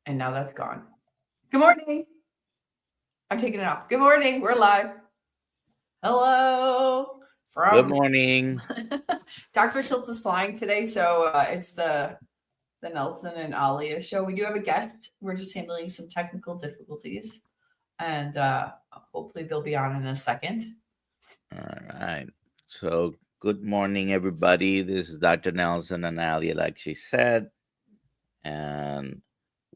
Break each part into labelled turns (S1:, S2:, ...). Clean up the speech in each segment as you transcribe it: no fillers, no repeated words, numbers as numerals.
S1: And now that's gone. Good morning. I'm taking it off. Good morning. We're live. Hello.
S2: Good morning.
S1: Dr. Kiltz is flying today, so it's the Nelson and Alia show. We do have a guest. We're just handling some technical difficulties, and hopefully they'll be on in a second.
S2: All right. So good morning, everybody. This is Dr. Nelson and Alia, like she said. And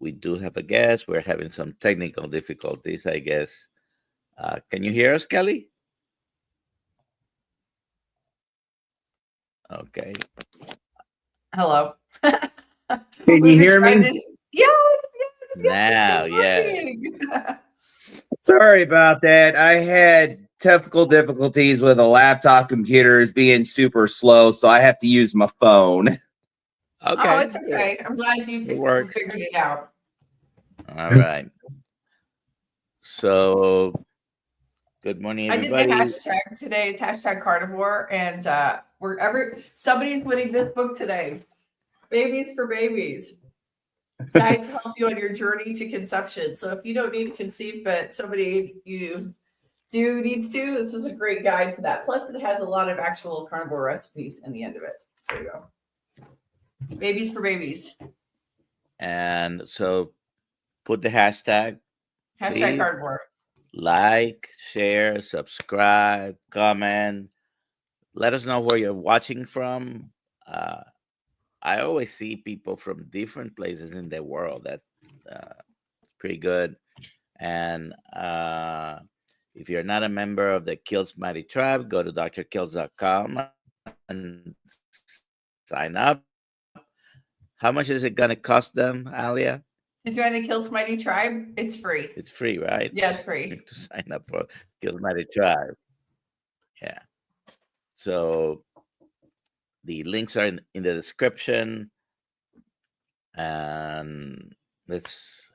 S2: we do have a guest. We're having some technical difficulties, I guess. Can you hear us, Kelly? Okay.
S1: Hello.
S3: Can you hear me?
S1: Yes.
S2: Now, yeah.
S3: Sorry about that. I had technical difficulties with a laptop computer is being super slow, so I have to use my phone.
S2: Okay.
S1: Oh, it's okay. I'm glad you figured it out.
S2: All right. So, good morning, everybody.
S1: I did the hashtag today. It's hashtag carnivore, and somebody's winning this book today. Babies for Babies. Guide to help you on your journey to conception. So if you don't need to conceive, but somebody you do needs to, this is a great guide to that. Plus, it has a lot of actual carnivore recipes in the end of it. There you go. Babies for Babies.
S2: And so put the hashtag.
S1: Hashtag carnivore.
S2: Like, share, subscribe, comment. Let us know where you're watching from. I always see people from different places in the world. That's pretty good. And if you're not a member of the Kiltz Mighty Tribe, go to drkiltz.com and sign up. How much is it going to cost them, Alia?
S1: To join the Kiltz Mighty Tribe, it's free.
S2: It's free, right?
S1: Yeah, it's free.
S2: To sign up for Kiltz Mighty Tribe. Yeah. So the links are in the description. And let's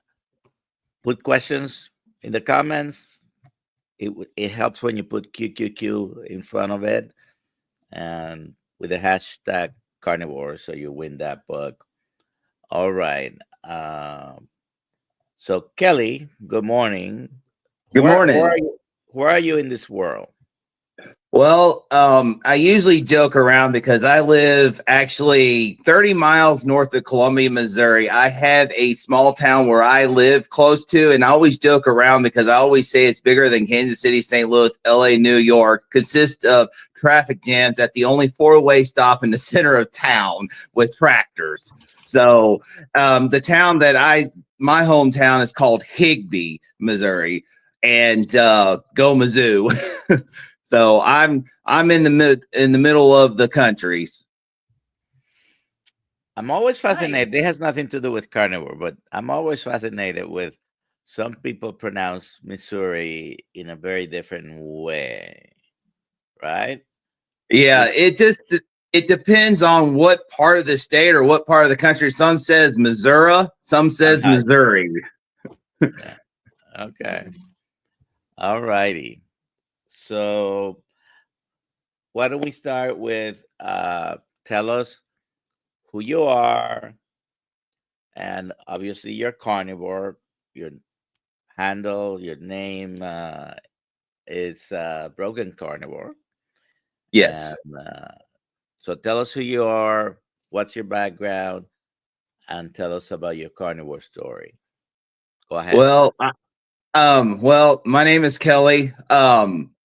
S2: put questions in the comments. It helps when you put QQQ in front of it and with the hashtag carnivore, so you win that book. All right. So Kelly, good morning.
S3: Good morning.
S2: Where are you in this world?
S3: Well, I usually joke around because I live actually 30 miles north of Columbia, Missouri. I have a small town where I live close to, and I always joke around because I always say it's bigger than Kansas City, St. Louis, LA, New York, consists of traffic jams at the only four-way stop in the center of town with tractors. So the town my hometown is called Higbee, Missouri, and go Mizzou. So I'm in the middle of the countries.
S2: I'm always fascinated. Nice. It has nothing to do with carnivore, but I'm always fascinated with some people pronounce Missouri in a very different way, right?
S3: Yeah, it depends on what part of the state or what part of the country. Some says Missouri, some says Missouri.
S2: Yeah. Okay. All righty. So why don't we start with tell us who you are, and obviously you're carnivore. Your handle, your name is Broken Carnivore.
S3: Yes.
S2: And, so tell us who you are, what's your background, and tell us about your carnivore story. Go ahead.
S3: Well, my name is Kelly.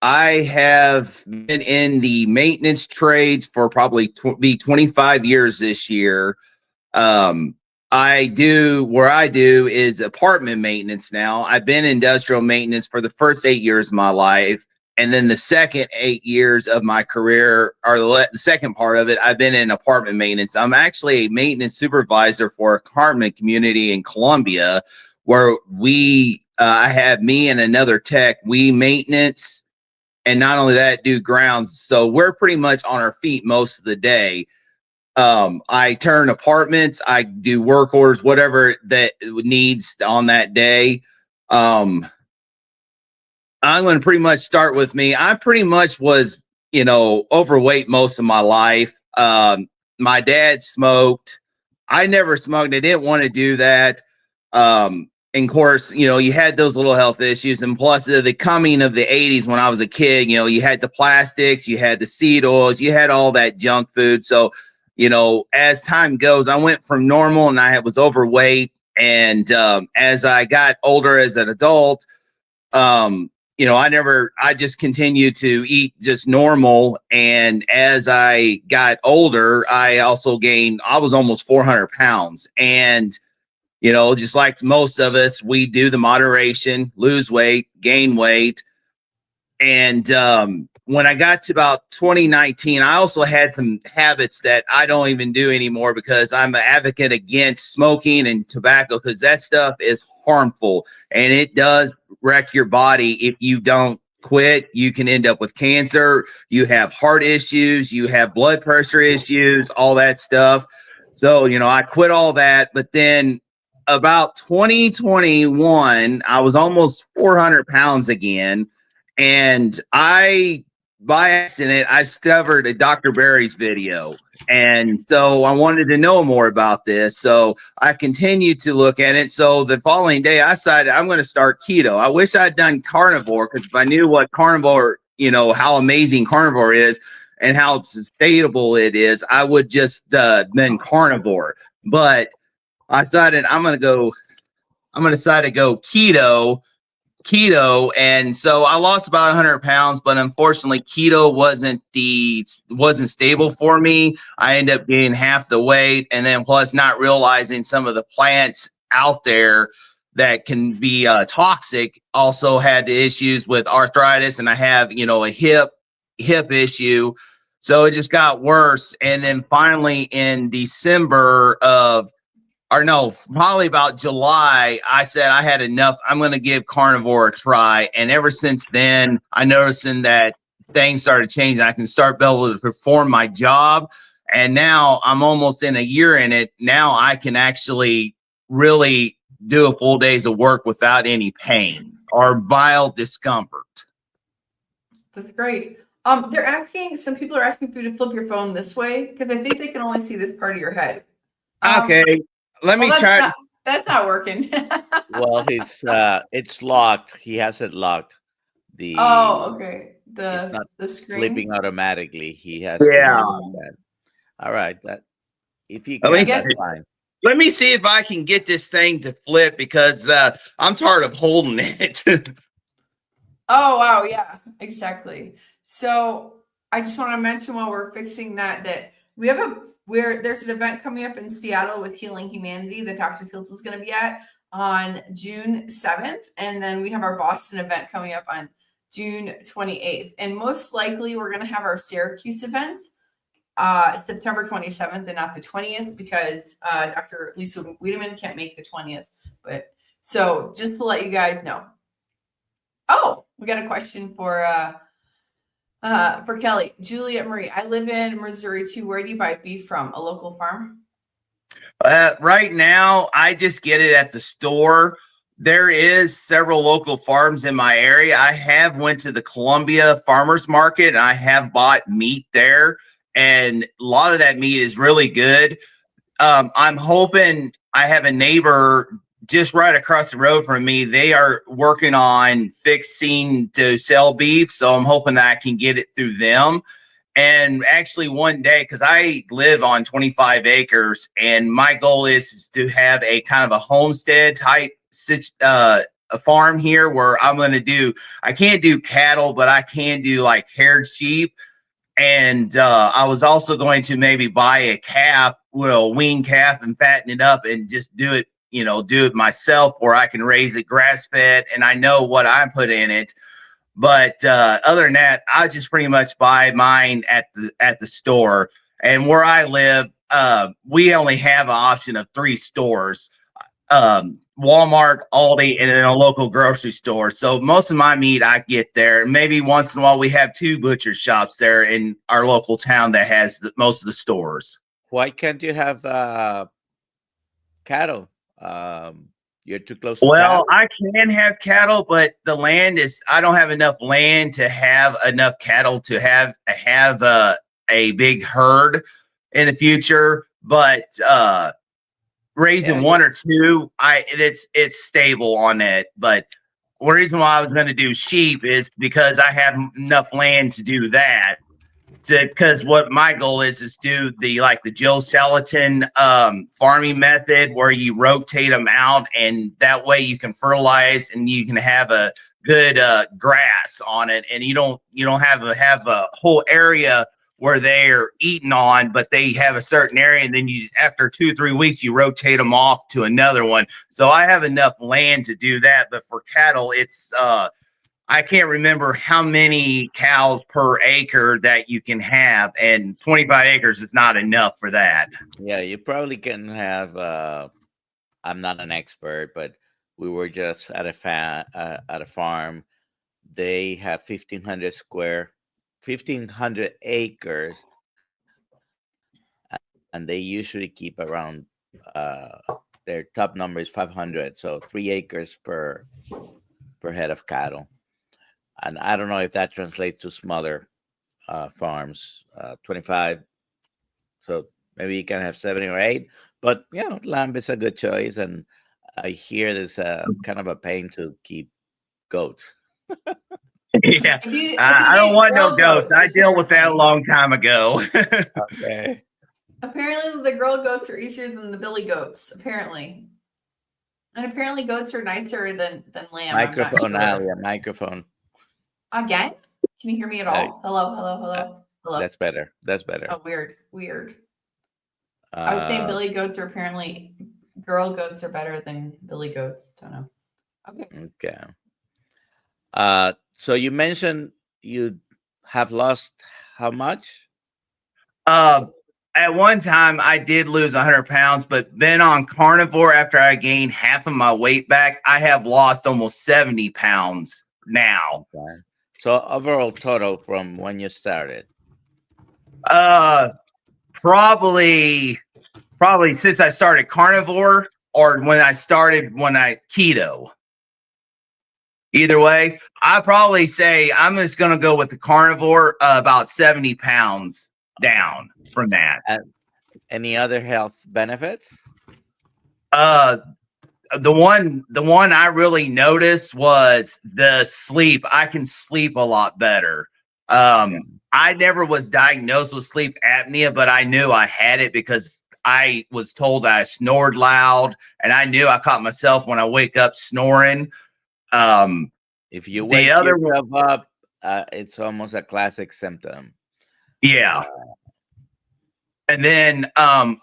S3: I have been in the maintenance trades for probably 25 years this year. I do is apartment maintenance now. I've been industrial maintenance for the first 8 years of my life. And then the second 8 years of my career, or the second part of it, I've been in apartment maintenance. I'm actually a maintenance supervisor for a apartment community in Columbia, where I have me and another tech. We maintenance, and not only that, do grounds. So we're pretty much on our feet most of the day. I turn apartments, I do work orders, whatever that needs on that day. I'm going to pretty much start with me. I pretty much was, overweight most of my life. My dad smoked. I never smoked. I didn't want to do that. And of course, you had those little health issues, and plus the coming of the 80s when I was a kid, you had the plastics, you had the seed oils, you had all that junk food. So, as time goes, I went from normal and I was overweight. And as I got older as an adult, I just continued to eat just normal. And as I got older, I also gained, I was almost 400 pounds. And just like most of us, we do the moderation, lose weight, gain weight. And when I got to about 2019, I also had some habits that I don't even do anymore because I'm an advocate against smoking and tobacco, because that stuff is harmful and it does wreck your body. If you don't quit, you can end up with cancer. You have heart issues, you have blood pressure issues, all that stuff. So, I quit all that. But then about 2021, I was almost 400 pounds again. And by accident, I discovered a Dr. Barry's video. And so I wanted to know more about this. So I continued to look at it. So the following day, I decided I'm going to start keto. I wish I'd done carnivore, because if I knew what carnivore, how amazing carnivore is and how sustainable it is, I would just been carnivore. But I decided I'm going to decide to go keto. And so I lost about 100 pounds, but unfortunately keto wasn't stable for me. I ended up gaining half the weight, and then plus not realizing some of the plants out there that can be toxic. Also had issues with arthritis, and I have a hip issue, so it just got worse. And then finally in December probably about July, I said I had enough. I'm going to give carnivore a try. And ever since then, I noticed that things started changing. I can start being able to perform my job. And now I'm almost in a year in it. Now I can actually really do a full days of work without any pain or bile discomfort.
S1: That's great. Some people are asking for you to flip your phone this way, because I think they can only see this part of your head.
S3: Okay. Let me try.
S1: That's not working.
S2: Well, it's locked. He has it locked.
S1: Okay.
S2: It's not
S1: the screen
S2: flipping automatically. He has.
S3: Yeah.
S2: All right. That if you
S3: Let
S2: can,
S3: me-
S2: that's fine.
S3: Let me see if I can get this thing to flip, because I'm tired of holding it.
S1: Oh, wow. Yeah, exactly. So I just want to mention while we're fixing that we have there's an event coming up in Seattle with Healing Humanity that Dr. Fields is going to be at on June 7th. And then we have our Boston event coming up on June 28th. And most likely we're going to have our Syracuse event September 27th and not the 20th, because Dr. Lisa Wiedemann can't make the 20th. But so just to let you guys know. Oh, we got a question for Kelly. Juliet Marie, I live in Missouri too. Where do you buy beef from? A local farm?
S3: Right now, I just get it at the store. There is several local farms in my area. I have went to the Columbia Farmers Market, and I have bought meat there, and a lot of that meat is really good. I'm hoping, I have a neighbor just right across the road from me. They are working on fixing to sell beef, so I'm hoping that I can get it through them. And actually one day, because I live on 25 acres, and my goal is to have a kind of a homestead type a farm here, where I'm going to do, I can't do cattle, but I can do like haired sheep. And I was also going to maybe buy a calf, wean calf, and fatten it up and just do it myself, where I can raise it grass fed and I know what I put in it. But other than that, I just pretty much buy mine at the store. And where I live, we only have an option of 3 stores: Walmart, Aldi, and then a local grocery store. So most of my meat I get there. Maybe once in a while we have 2 butcher shops there in our local town that has most of the stores.
S2: Why can't you have cattle? You're too close to
S3: Well,
S2: cattle?
S3: I can have cattle, but the land is, I don't have enough land to have enough cattle to have a big herd in the future. But raising one or two, it's stable on it. But the reason why I was going to do sheep is because I have enough land to do that. Because what my goal is do the Joe Skeleton farming method where you rotate them out, and that way you can fertilize and you can have a good grass on it, and you don't have a whole area where they're eating on, but they have a certain area, and then you after 2-3 weeks you rotate them off to another one. So I have enough land to do that, but for cattle it's I can't remember how many cows per acre that you can have, and 25 acres is not enough for that.
S2: Yeah, you probably can have. I'm not an expert, but we were just at a farm. They have 1,500 acres, and they usually keep around. Their top number is 500, so 3 acres per head of cattle. And I don't know if that translates to smaller farms, 25. So maybe you can have 7 or 8. But, lamb is a good choice. And I hear there's kind of a pain to keep goats.
S3: Yeah, I don't want no goats. I dealt with that a long time ago.
S2: Okay.
S1: Apparently, the girl goats are easier than the billy goats. Apparently. And apparently goats are nicer than lamb.
S2: Microphone, Alia, microphone.
S1: Again? Can you hear me at all? Hello.
S2: That's better.
S1: Oh, weird. I was saying billy goats are apparently girl goats are better than billy goats. Don't know.
S2: Okay. So you mentioned you have lost how much?
S3: At one time I did lose 100 pounds, but then on carnivore, after I gained half of my weight back, I have lost almost 70 pounds now.
S2: Okay. So overall total from when you started?
S3: Probably since I started carnivore or when I keto. Either way, I probably say I'm just going to go with the carnivore, about 70 pounds down from that.
S2: Any other health benefits?
S3: The one I really noticed was the sleep. I can sleep a lot better. I never was diagnosed with sleep apnea, but I knew I had it because I was told I snored loud, and I knew I caught myself when I wake up snoring.
S2: If you wake yourself up, it's almost a classic symptom.
S3: Yeah. And then I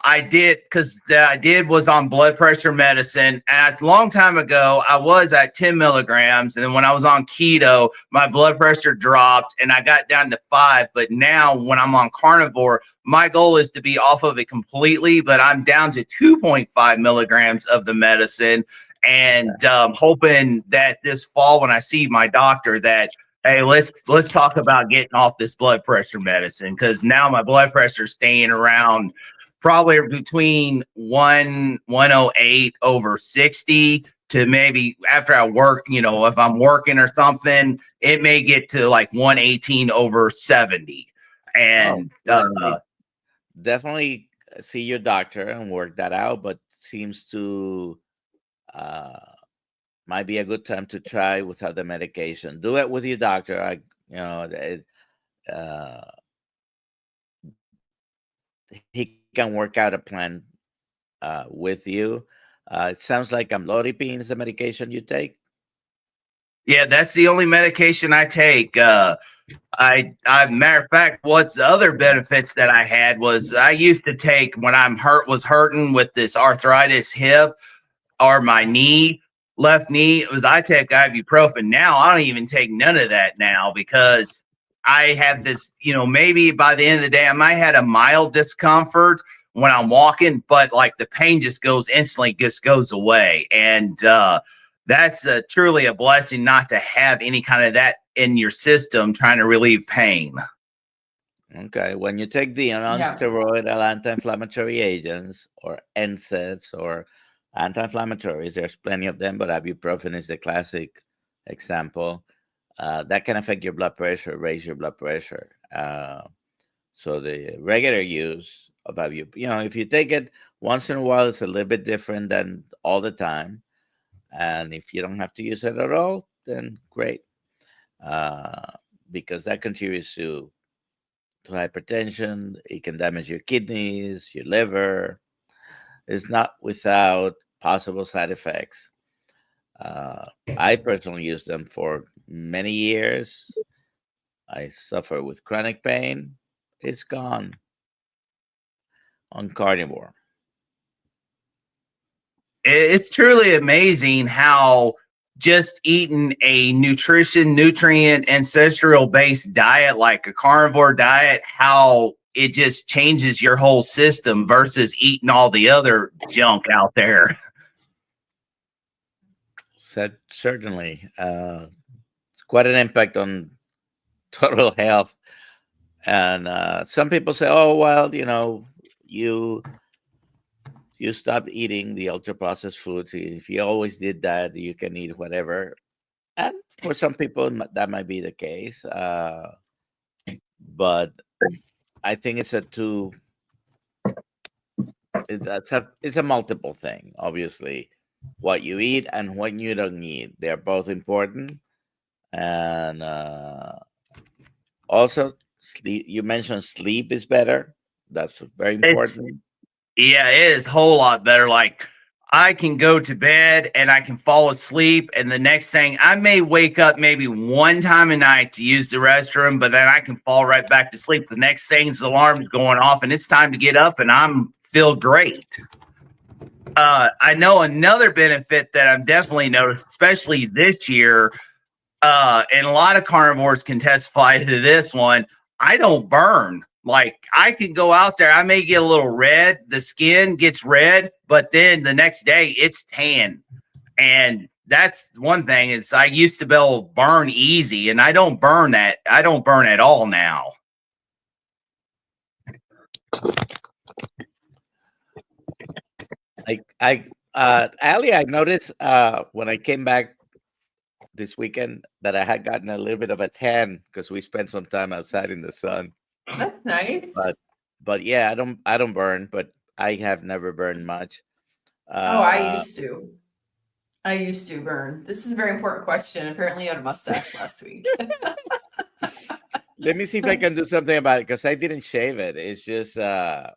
S3: was on blood pressure medicine. And a long time ago, I was at 10 milligrams. And then when I was on keto, my blood pressure dropped and I got down to 5. But now when I'm on carnivore, my goal is to be off of it completely. But I'm down to 2.5 milligrams of the medicine. And hoping that this fall, when I see my doctor, that hey, let's talk about getting off this blood pressure medicine, because now my blood pressure is staying around probably between 108 over 60 to maybe after I work, if I'm working or something, it may get to like 118 over 70. And
S2: definitely see your doctor and work that out, but seems to might be a good time to try without the medication. Do it with your doctor. He can work out a plan with you. It sounds like amlodipine is the medication you take.
S3: Yeah, that's the only medication I take. Matter of fact, what's the other benefits that I had was I used to take when was hurting with this arthritis hip or my left knee, I take ibuprofen. Now I don't even take none of that now because I have this, maybe by the end of the day, I might have a mild discomfort when I'm walking, but like the pain just goes away. And that's truly a blessing not to have any kind of that in your system trying to relieve pain.
S2: Okay. When you take the non-steroidal anti-inflammatory agents or NSAIDs or anti-inflammatories, there's plenty of them, but ibuprofen is the classic example. That can affect your blood pressure, raise your blood pressure. So the regular use of if you take it Once in a while, it's a little bit different than all the time. And if you don't have to use it at all, then great. Because that contributes to hypertension. It can damage your kidneys, your liver. It's not without possible side effects. I personally used them for many years. I suffer with chronic pain. It's gone on carnivore.
S3: It's truly amazing how just eating a nutrient, ancestral based diet like a carnivore diet, how it just changes your whole system versus eating all the other junk out there.
S2: Certainly. It's quite an impact on total health. And some people say, oh, well, you stop eating the ultra processed foods. If you always did that, you can eat whatever. And for some people, that might be the case. But I think it's it's a multiple thing. Obviously, what you eat and what you don't eat, they're both important. And also, sleep. You mentioned sleep is better. That's very important.
S3: Yeah, it is a whole lot better. Like, I can go to bed and I can fall asleep, and the next thing, I may wake up maybe one time a night to use the restroom, but then I can fall right back to sleep. The next thing's the alarm's going off and it's time to get up, and I'm feel great. I know another benefit that I've definitely noticed, especially this year, and a lot of carnivores can testify to this one. I don't burn. Like, I can go out there, I may get a little red, the skin gets red, but then the next day it's tan. And that's one thing, is I used to be able to burn easy, and I don't burn that. I don't burn at all now.
S2: Ali, I noticed when I came back this weekend that I had gotten a little bit of a tan because we spent some time outside in the sun.
S1: That's nice.
S2: But yeah, I don't burn, but I have never burned much.
S1: I used to. I used to burn. This is a very important question. Apparently, you had a mustache last week.
S2: Let me see if I can do something about it, because I didn't shave it. It's just
S1: But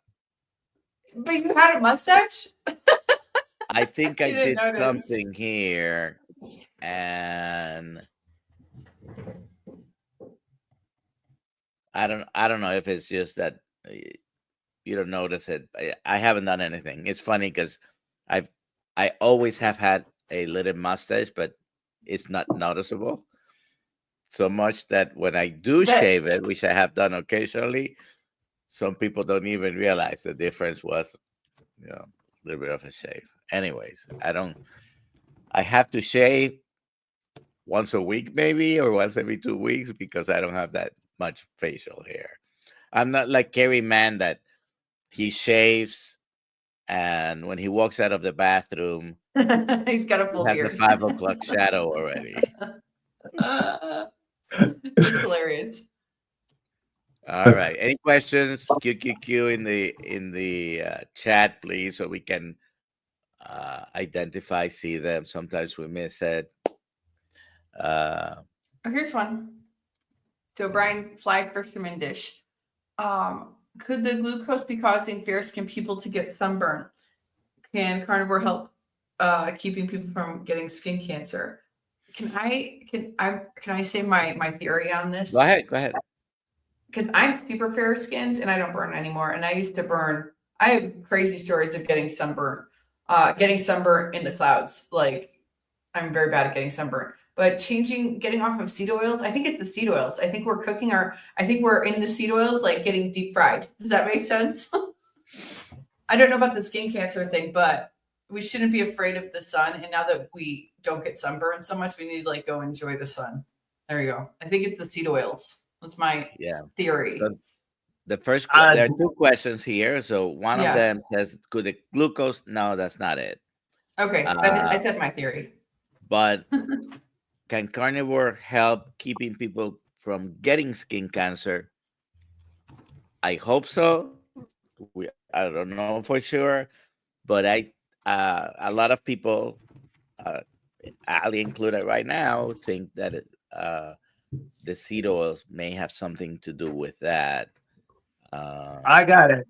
S1: you had a mustache?
S2: I think I did
S1: notice.
S2: something here, and I don't know if it's just that you don't notice it. I haven't done anything. It's funny because I always have had a little mustache, but it's not noticeable so much that when I do shave it, which I have done occasionally, some people don't even realize the difference was, a little bit of a shave. Anyways, I have to shave once a week maybe, or once every 2 weeks, because I don't have that much facial hair. I'm not like Kerry Man that he shaves, and when he walks out of the bathroom,
S1: he's got a full beard.
S2: The 5 o'clock shadow already.
S1: It's hilarious.
S2: All right. Any questions? QQQ in the chat, please, so we can see them. Sometimes we miss it.
S1: Here's one. So Brian Fly Fisherman Dish. Could the glucose be causing fair skin people to get sunburn? Can carnivore help keeping people from getting skin cancer? Can I say my theory on this?
S2: Go ahead.
S1: Because I'm super fair skinned and I don't burn anymore. And I used to burn. I have crazy stories of getting sunburn in the clouds. Like, I'm very bad at getting sunburn. But getting off of seed oils, I think it's the seed oils. I think we're in the seed oils, like getting deep fried. Does that make sense? I don't know about the skin cancer thing, but we shouldn't be afraid of the sun. And now that we don't get sunburned so much, we need to go enjoy the sun. There you go. I think it's the seed oils. That's my theory.
S2: So the first, there are 2 questions here. So one of them says, could the glucose? No, that's not it.
S1: Okay. I said my theory.
S2: But can carnivore help keeping people from getting skin cancer? I hope so. I don't know for sure. but a lot of people, Ali included right now, think that the seed oils may have something to do with that.
S3: I got it.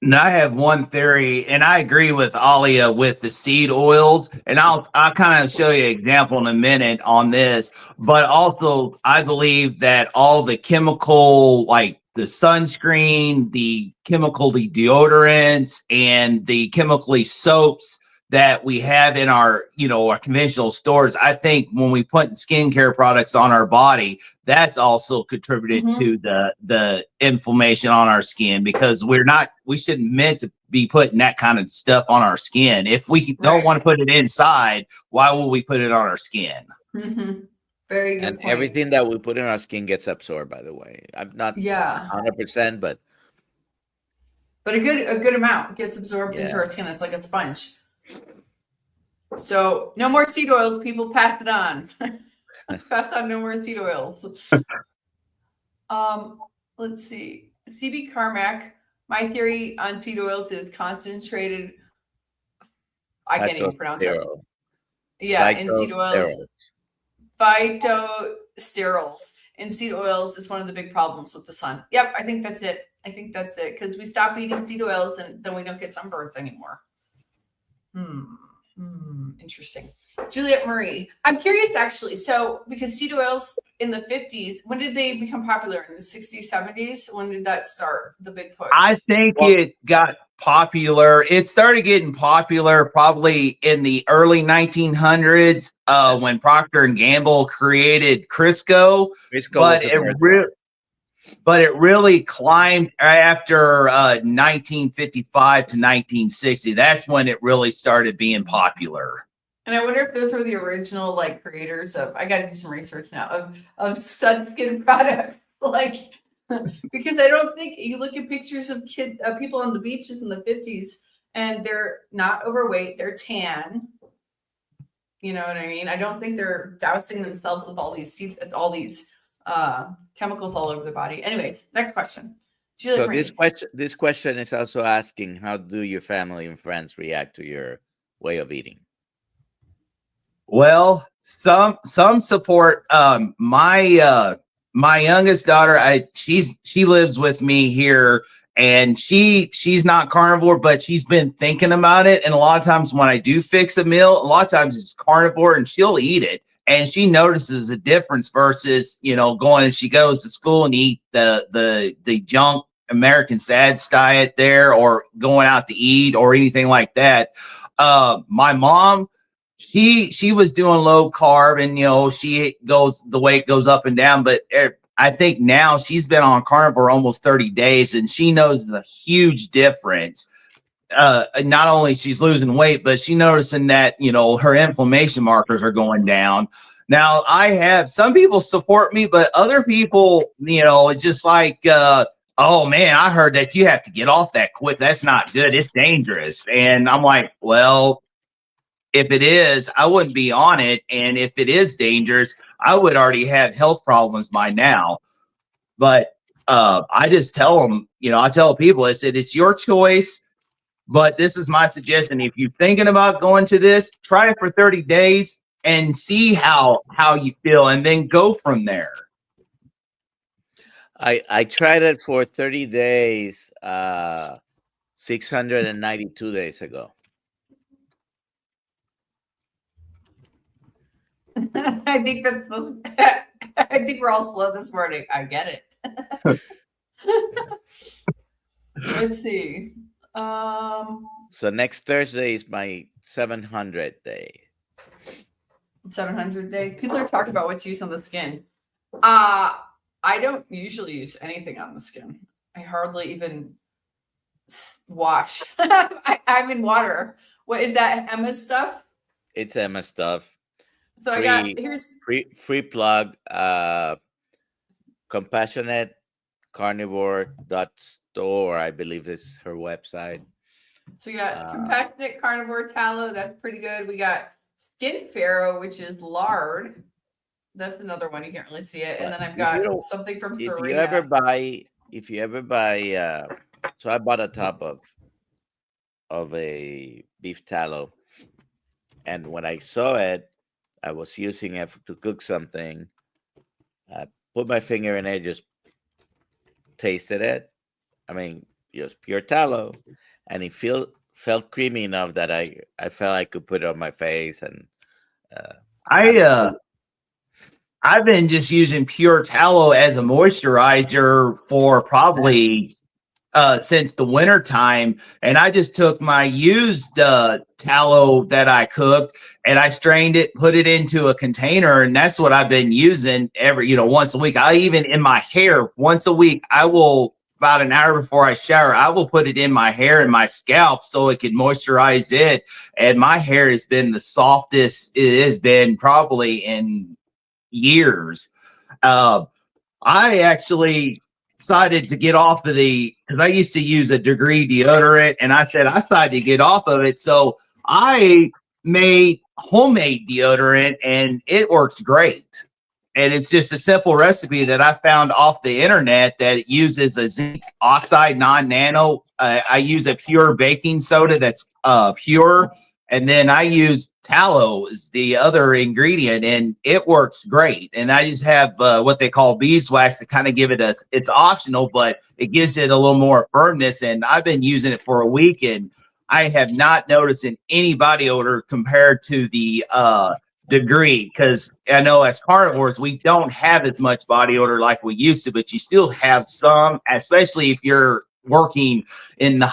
S3: And I have one theory, and I agree with Alia with the seed oils, and I'll kind of show you an example in a minute on this. But also, I believe that all the chemical, like the sunscreen, the chemically deodorants, and the chemically soaps that we have in our, our conventional stores, I think when we put skincare products on our body, that's also contributed to the inflammation on our skin, because we shouldn't meant to be putting that kind of stuff on our skin. If we don't want to put it inside, why will we put it on our skin?
S1: Very good
S2: and
S1: point.
S2: Everything that we put in our skin gets absorbed, by the way. I'm not 100%, but
S1: a good amount gets absorbed into our skin. It's like a sponge. So no more seed oils, people. Pass it on. Pass on no more seed oils. Let's see. CB Carmack. My theory on seed oils is concentrated. I can't even pronounce it. Yeah, in seed oils. Phytosterols in seed oils is one of the big problems with the sun. Yep, I think that's it. Because we stop eating seed oils and then we don't get sunburns anymore. Interesting. Juliet Marie. I'm curious actually. So because seed oils in the 50s, when did they become popular? In the 60s, 70s? When did that start? The big push?
S3: I think it got popular. It started getting popular probably in the early 1900s when Procter and Gamble created Crisco. But it really climbed after 1955 to 1960. That's when it really started being popular.
S1: And I wonder if those were the original creators of. I got to do some research now of sunscreen products, because I don't think you look at pictures of people on the beaches in the 50s and they're not overweight, they're tan. You know what I mean? I don't think they're dousing themselves with all these chemicals all over the body. Anyways, next question.
S2: So this question is also asking, how do your family and friends react to your way of eating?
S3: Well, some support. My youngest daughter, she lives with me here, and she's not carnivore, but she's been thinking about it. And a lot of times when I do fix a meal, a lot of times it's carnivore, and she'll eat it. And she notices a difference versus, going, and she goes to school and eat the junk American SADS diet there, or going out to eat or anything like that. My mom, she was doing low carb, and she goes, the weight goes up and down, but I think now she's been on carnivore almost 30 days, and she knows the huge difference. Not only she's losing weight, but she noticing that, her inflammation markers are going down. Now, I have some people support me, but other people, it's just like, oh man, I heard that you have to get off that quick. That's not good. It's dangerous. And I'm like, well, if it is, I wouldn't be on it. And if it is dangerous, I would already have health problems by now. But I just tell them, I tell people, I said, it's your choice. But this is my suggestion. If you're thinking about going to this, try it for 30 days and see how you feel, and then go from there.
S2: I tried it for 30 days, 692 days ago.
S1: I think that's supposed to, I think we're all slow this morning. I get it. Let's see.
S2: So next Thursday is my 700th day.
S1: 700 day. People are talking about what's used on the skin. I don't usually use anything on the skin. I hardly even wash. I'm in water. What is that? Emma stuff?
S2: It's Emma stuff.
S1: So I got here's
S2: free plug. Compassionate carnivore.store, I believe is her website.
S1: So we got Compassionate Carnivore Tallow. That's pretty good. We got Skin Pharaoh, which is lard. That's another one. You can't really see it. And then I've got something from Serena.
S2: If you ever buy, so I bought a tub of of a beef tallow, and when I saw it, I was using it to cook something. I put my finger in it, just tasted it. I mean, just pure tallow, and it felt creamy enough that I felt I could put it on my face, and uh,
S3: I I've been just using pure tallow as a moisturizer for probably since the winter time, and I just took my used tallow that I cooked and I strained it, put it into a container, and that's what I've been using once a week. I even in my hair once a week, I will about an hour before I shower, I will put it in my hair and my scalp so it can moisturize it. And my hair has been the softest it has been probably in years. I actually decided to get off of because I used to use a degree deodorant, and I said I decided to get off of it. So I made homemade deodorant, and it works great. And it's just a simple recipe that I found off the internet that it uses a zinc oxide non-nano. I use a pure baking soda that's pure, and then I use tallow as the other ingredient, and it works great. And I just have what they call beeswax to kind of give it it's optional, but it gives it a little more firmness. And I've been using it for a week, and I have not noticed any body odor compared to the degree, because I know as carnivores we don't have as much body odor like we used to, but you still have some, especially if you're working in the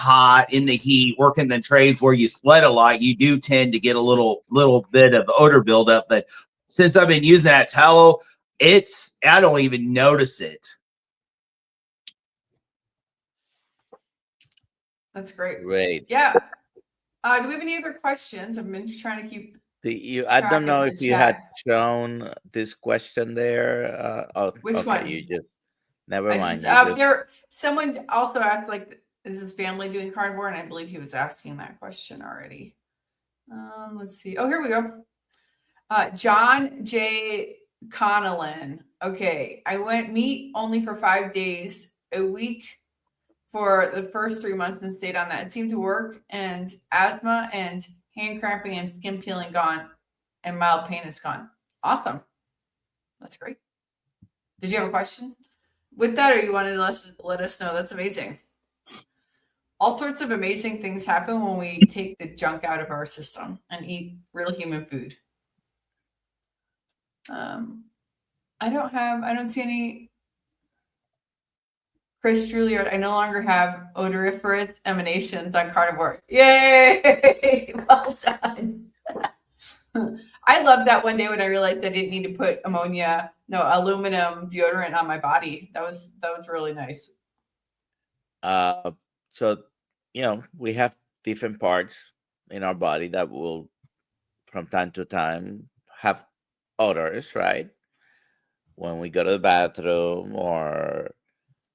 S3: heat, working the trades where you sweat a lot. You do tend to get a little bit of odor buildup. But since I've been using that tallow, I don't even notice it.
S1: That's great.
S2: great.
S1: Yeah. Do we have any other questions? I've been trying to keep
S2: I don't know
S1: the
S2: if you had
S1: chat.
S2: shown this question there.
S1: Which
S2: okay,
S1: one?
S2: you just never mind.
S1: Someone also asked, like, is his family doing carnivore? And I believe he was asking that question already. Let's see. Oh, here we go. John J Connelly. Okay, I went meat only for 5 days a week for the first 3 months and stayed on that. It seemed to work, and asthma and hand cramping and skin peeling gone, and mild pain is gone. Awesome. That's great. Did you have a question with that, or you wanted to let us know? That's amazing. All sorts of amazing things happen when we take the junk out of our system and eat real human food. I don't see any. Chris Trulliard, I no longer have odoriferous emanations on carnivore. Yay! Well done. I loved that one day when I realized I didn't need to put aluminum deodorant on my body. That was really nice.
S2: So, we have different parts in our body that will, from time to time, have odors, right? When we go to the bathroom or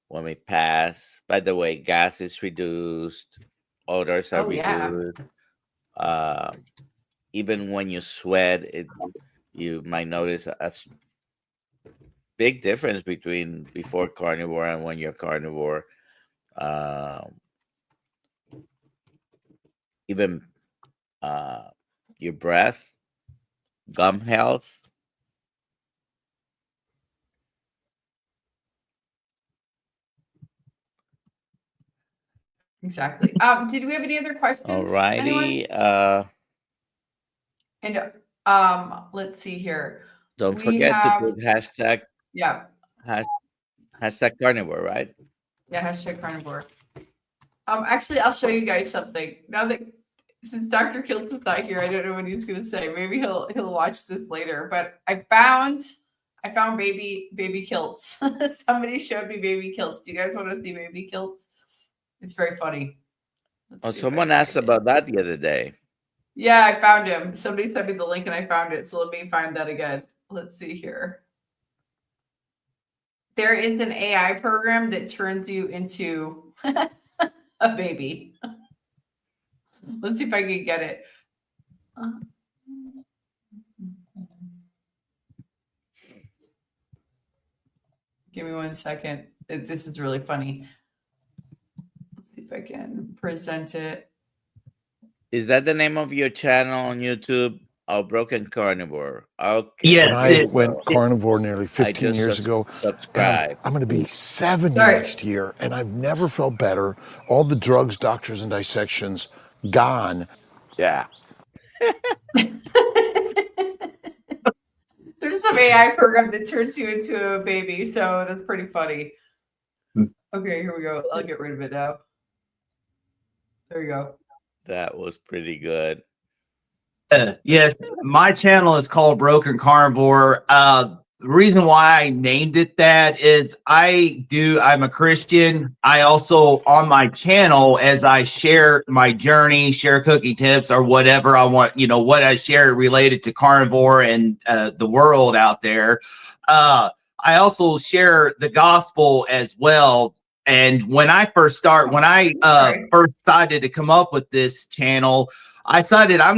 S2: when we pass. By the way, gas is reduced, odors are reduced. Yeah. Even when you sweat, you might notice a big difference between before carnivore and when you're carnivore. Even your breath, gum health.
S1: Exactly. Did we have any other questions?
S2: All righty.
S1: Let's see here.
S2: Don't forget to put hashtag.
S1: Yeah.
S2: Hashtag carnivore, right?
S1: Yeah, hashtag carnivore. Actually, I'll show you guys something. Now that since Dr. Kiltz is not here, I don't know what he's gonna say. Maybe he'll watch this later. But I found baby kilts. Somebody showed me baby kilts. Do you guys want to see baby kilts? It's very funny.
S2: Someone asked about that the other day.
S1: Yeah, I found him. Somebody sent me the link and I found it. So let me find that again. Let's see here. There is an AI program that turns you into a baby. Let's see if I can get it. Give me 1 second. This is really funny. Let's see if I can present it.
S2: Is that the name of your channel on YouTube? Oh, Broken Carnivore. Okay.
S3: Yes,
S4: When I went carnivore nearly 15 years ago, and
S2: subscribe.
S4: I'm going to be 70
S1: Sorry.
S4: next year, and I've never felt better. All the drugs, doctors, and dissections gone. Yeah.
S1: There's some AI program that turns you into a baby, so that's pretty funny. Okay, here we go. I'll get rid of it now. There you go.
S2: That was pretty good.
S3: yes, my channel is called Broken Carnivore. The reason why I named it that is I'm a Christian. I also, on my channel, as I share my journey, share cookie tips or whatever I want, what I share related to carnivore and the world out there. I also share the gospel as well. And when I first first decided to come up with this channel, I decided I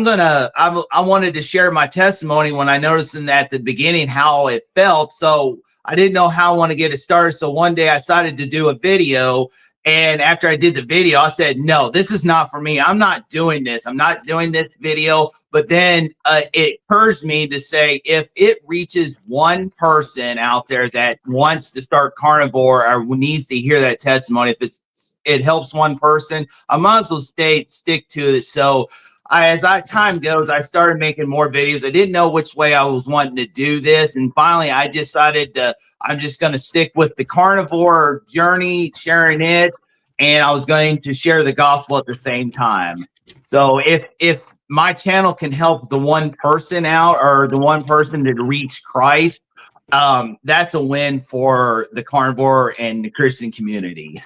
S3: wanted to share my testimony when I noticed at the beginning how it felt. So I didn't know how I want to get it started. So one day I decided to do a video. And after I did the video, I said, no, this is not for me. I'm not doing this. I'm not doing this video. But then it occurs me to say, if it reaches one person out there that wants to start carnivore or needs to hear that testimony, if it helps one person, I might as well stick to it. So as time goes, I started making more videos. I didn't know which way I was wanting to do this. And finally, I decided I'm just going to stick with the carnivore journey, sharing it. And I was going to share the gospel at the same time. So if my channel can help the one person out or the one person to reach Christ, that's a win for the carnivore and the Christian community.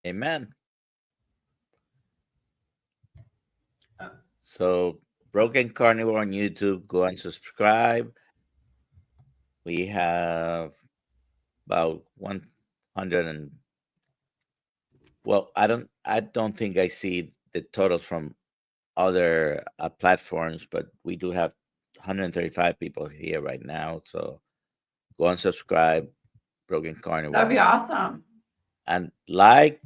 S2: Amen. So, Broken Carnivore on YouTube, go and subscribe. We have about 100 and I don't think I see the totals from other platforms, but we do have 135 people here right now. So go and subscribe, Broken Carnivore.
S1: That'd be awesome.
S2: And like,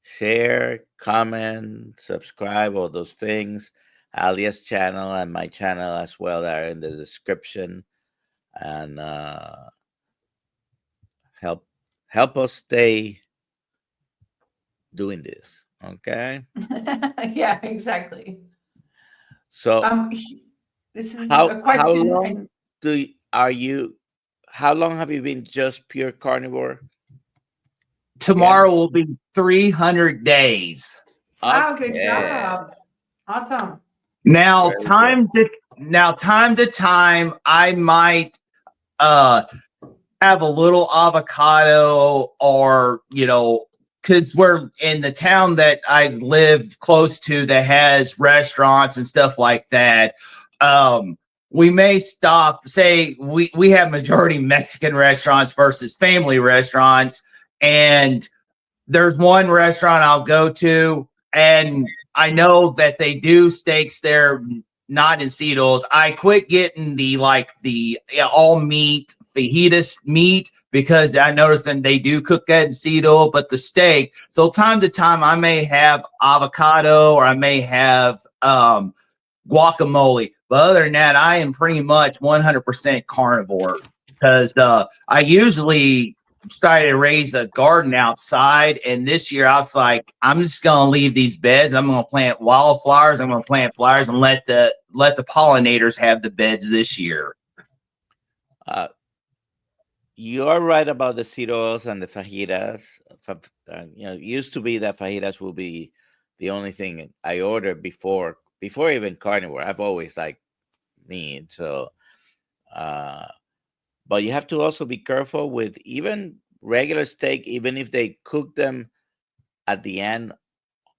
S2: share, comment, subscribe, all those things. Alia's channel and my channel as well are in the description. And help us stay doing this. Okay.
S1: Yeah, exactly.
S2: So
S1: this is
S2: how
S1: a question.
S2: How long have you been just pure carnivore?
S3: Tomorrow will be 300 days.
S1: Wow, good job. Awesome.
S3: Now, time to time, I might have a little avocado or, because we're in the town that I live close to that has restaurants and stuff like that. We may stop, say we have majority Mexican restaurants versus family restaurants. And there's one restaurant I'll go to, and I know that they do steaks there, not in seed oils. I quit getting the all meat fajitas meat because I noticed that they do cook that in seed oil, but the steak. So time to time, I may have avocado or I may have guacamole. But other than that, I am pretty much 100% carnivore because I usually started to raise a garden outside, and this year I was like, I'm just gonna leave these beds. I'm gonna plant wildflowers. I'm gonna plant flowers and let the pollinators have the beds this year.
S2: You're right about the seed oils and the fajitas. It used to be that fajitas will be the only thing I order before even carnivore. I've always liked meat, so but you have to also be careful with even regular steak, even if they cook them at the end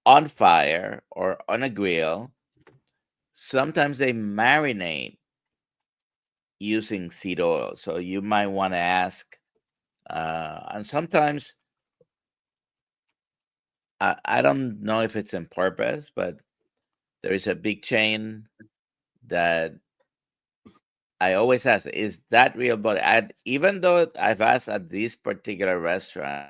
S2: on fire or on a grill. Sometimes they marinate using seed oil. So you might want to ask, and sometimes I don't know if it's on purpose, but there is a big chain that I always ask, is that real? But even though I've asked at this particular restaurant,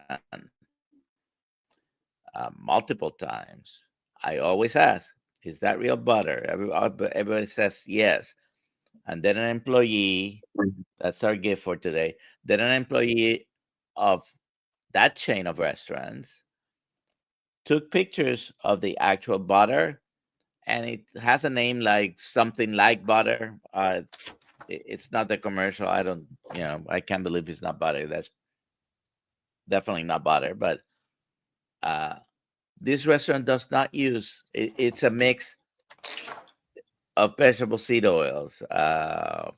S2: multiple times. I always ask, is that real butter? Everybody says yes. And then an employee, that's our gift for today, then an employee of that chain of restaurants took pictures of the actual butter, and it has a name like something like butter. It's not the commercial. I can't believe it's not butter. That's definitely not butter. But this restaurant does not use it's a mix of vegetable seed oils.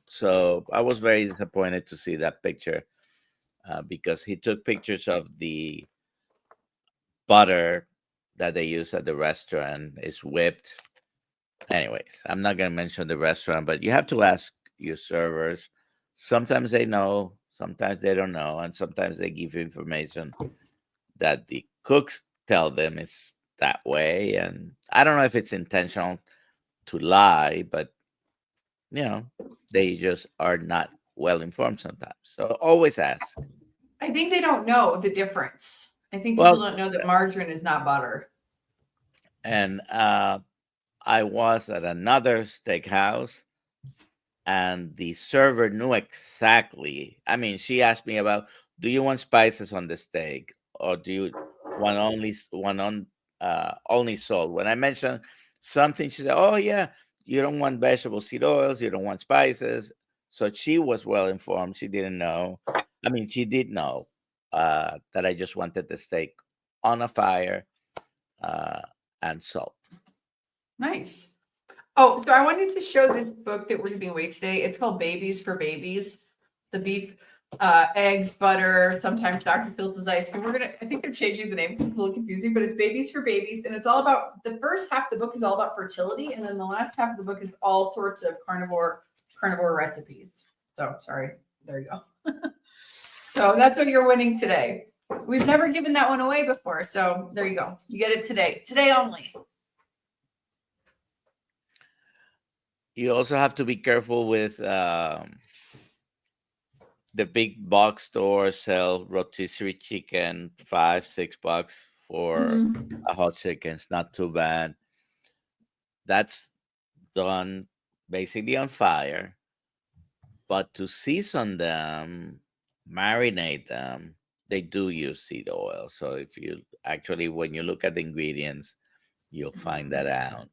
S2: So I was very disappointed to see that picture because he took pictures of the butter that they use at the restaurant. Is whipped. Anyways, I'm not going to mention the restaurant, but you have to ask your servers. Sometimes they know, sometimes they don't know, and sometimes they give you information that the cooks tell them it's that way. And I don't know if it's intentional to lie, but they just are not well informed sometimes. So always ask.
S1: I think they don't know the difference. I think people don't know that margarine is not butter.
S2: And I was at another steakhouse, and the server knew exactly. I mean, she asked me about, do you want spices on the steak, or do you want only salt? When I mentioned something, she said, "Oh yeah, you don't want vegetable seed oils, you don't want spices." So she was well informed. She didn't know. I mean, she did know that I just wanted the steak on a fire and salt.
S1: Nice. Oh, so I wanted to show this book that we're giving away today. It's called Babies for Babies. The beef, eggs, butter, sometimes Dr. Phil's ice cream. I think they're changing the name because it's a little confusing, but it's Babies for Babies. And it's all about, the first half of the book is all about fertility. And then the last half of the book is all sorts of carnivore recipes. So sorry, there you go. So that's what you're winning today. We've never given that one away before. So there you go. You get it today only.
S2: You also have to be careful with the big box stores sell rotisserie chicken, $5-6 for a hot chicken. It's not too bad. That's done basically on fire. But to season them, marinate them, they do use seed oil. So if you actually, when you look at the ingredients, you'll find that out.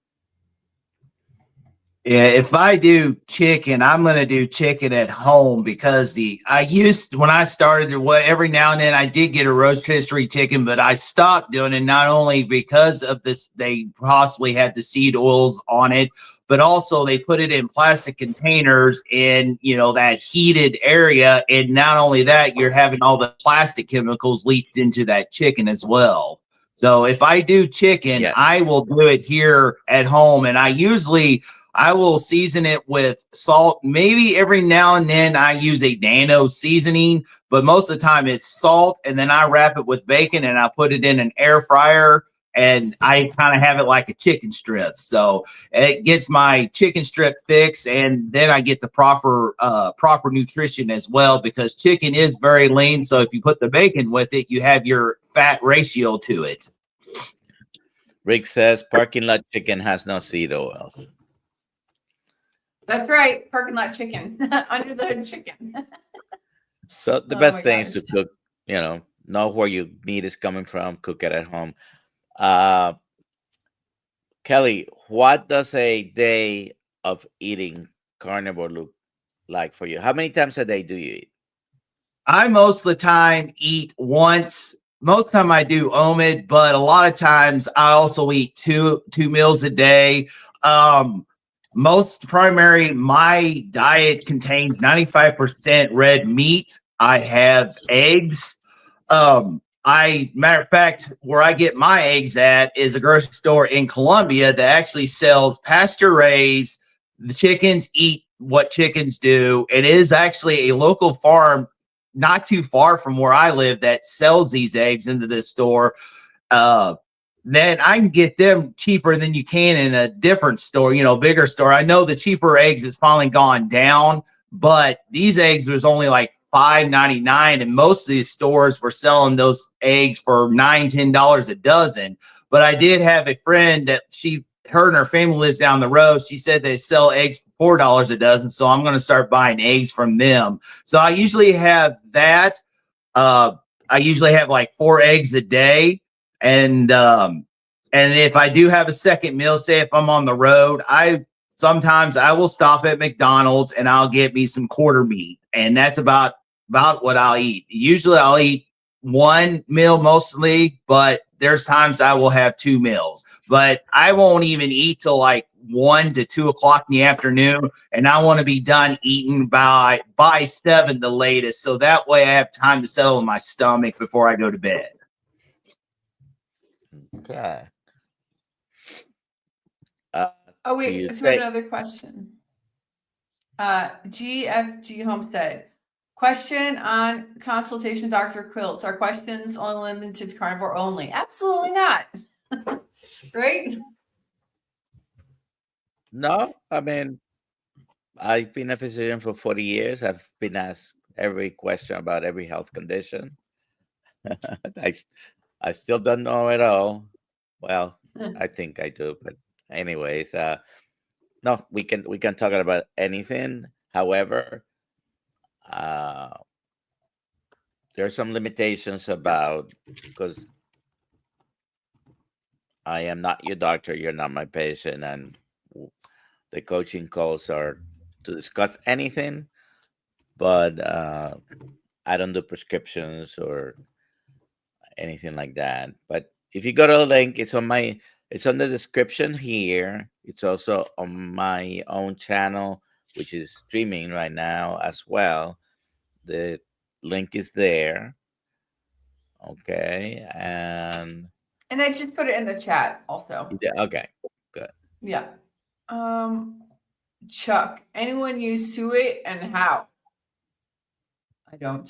S3: Yeah, if I do chicken, I'm going to do chicken at home because when I started, every now and then I did get a rotisserie chicken, but I stopped doing it not only because of this, they possibly had the seed oils on it, but also they put it in plastic containers in, that heated area. And not only that, you're having all the plastic chemicals leaked into that chicken as well. So if I do chicken, I will do it here at home. And I will season it with salt. Maybe every now and then I use a nano seasoning, but most of the time it's salt. And then I wrap it with bacon and I put it in an air fryer, and I kind of have it like a chicken strip. So it gets my chicken strip fix, and then I get the proper nutrition as well, because chicken is very lean. So if you put the bacon with it, you have your fat ratio to it.
S2: Rick says parking lot chicken has no seed oils.
S1: That's right. Parking lot chicken. Under the hood chicken.
S2: So the best thing is to cook, know where your meat is coming from, cook it at home. Kelly, what does a day of eating carnivore look like for you? How many times a day do you eat?
S3: I most of the time eat once. Most of the time I do OMID, but a lot of times I also eat two meals a day. My diet contains 95% red meat. I have eggs. Matter of fact, where I get my eggs at is a grocery store in Colombia that actually sells pasture raised. The chickens eat what chickens do. It is actually a local farm not too far from where I live that sells these eggs into this store. Then I can get them cheaper than you can in a different store, bigger store. I know the cheaper eggs has finally gone down, but these eggs was only like $5.99, and most of these stores were selling those eggs for $9-10 a dozen. But I did have a friend that her and her family lives down the road. She said they sell eggs for $4 a dozen, so I'm going to start buying eggs from them. So I usually have that. I usually have like 4 eggs a day, and if I do have a second meal, say if I'm on the road, sometimes I will stop at McDonald's and I'll get me some quarter meat, and that's about what I'll eat. Usually I'll eat 1 meal mostly, but there's times I will have 2 meals. But I won't even eat till like 1 to 2 o'clock in the afternoon, and I want to be done eating by 7 the latest, so that way I have time to settle in my stomach before I go to bed.
S2: Okay.
S1: Oh
S2: do
S1: wait,
S2: you
S1: so we have
S2: take-
S1: another question. GFG Homestead. Question on consultation, Dr. Quilts. Are questions only limited to carnivore only? Absolutely not. Right?
S2: No, I mean, I've been a physician for 40 years. I've been asked every question about every health condition. I still don't know it all. Well, I think I do, but anyways, no, we can talk about anything. However, there are some limitations about, because I am not your doctor, you're not my patient, and the coaching calls are to discuss anything, but I don't do prescriptions or anything like that. But if you go to the link, it's on the description here. It's also on my own channel, which is streaming right now as well. The link is there. Okay, and
S1: I just put it in the chat also.
S2: okay, good.
S1: Yeah. Chuck, anyone use Suet and how? I don't.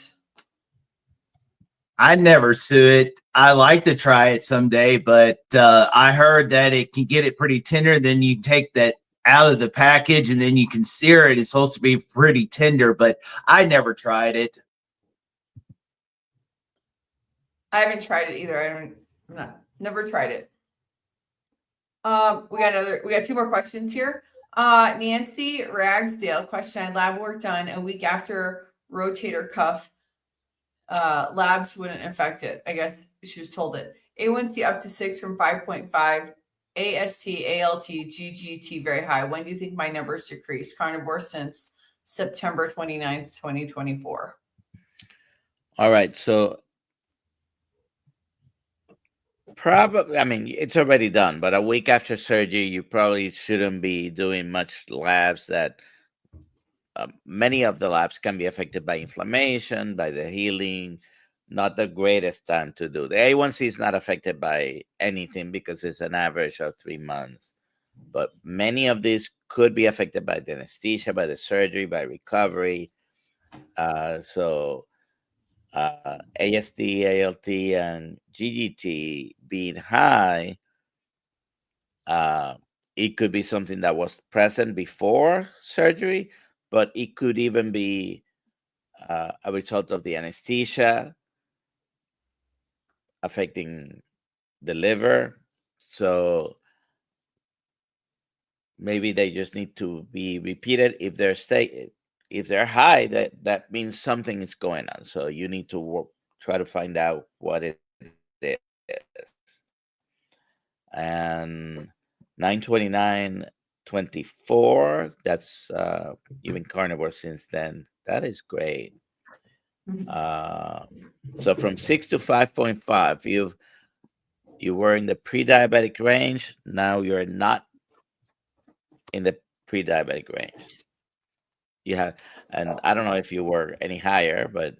S3: I never sue it. I like to try it someday, but I heard that it can get it pretty tender. Then you take that out of the package and then you can sear it. It's supposed to be pretty tender, but I never tried it.
S1: I haven't tried it either. Never tried it. We got 2 more questions here. Nancy Ragsdale question. I had lab work done a week after rotator cuff. Labs wouldn't affect it. I guess she was told it. A1C up to 6 from 5.5. AST, ALT, GGT very high. When do you think my numbers decrease? Carnivore since September 29th, 2024.
S2: All right, so probably, I mean, it's already done, but a week after surgery, you probably shouldn't be doing much labs. That many of the labs can be affected by inflammation, by the healing. Not the greatest time to do. The A1C is not affected by anything because it's an average of 3 months. But many of these could be affected by the anesthesia, by the surgery, by recovery. So AST, ALT, and GGT being high, it could be something that was present before surgery, but it could even be a result of the anesthesia affecting the liver. So maybe they just need to be repeated. If they're high, that means something is going on. So you need to try to find out what it is. And 929.24, that's even carnivore since then. That is great. So from 6 to 5.5, you were in the pre-diabetic range. Now you're not in the pre-diabetic range. You have, and I don't know if you were any higher, but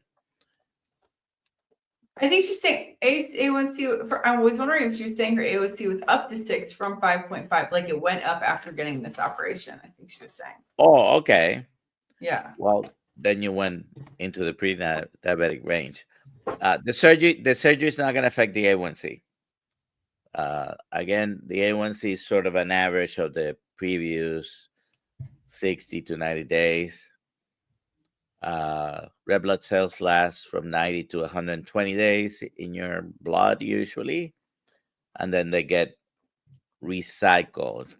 S1: I think she's saying A1C. I was wondering if she was saying her A1C was up to 6 from 5.5, like it went up after getting this operation. I think she was saying.
S2: oh, okay.
S1: Yeah.
S2: Well, then you went into the pre-diabetic range. The surgery is not going to affect the A1C. Again, the A1C is sort of an average of the previous 60 to 90 days. Red blood cells last from 90 to 120 days in your blood usually, and then they get recycled.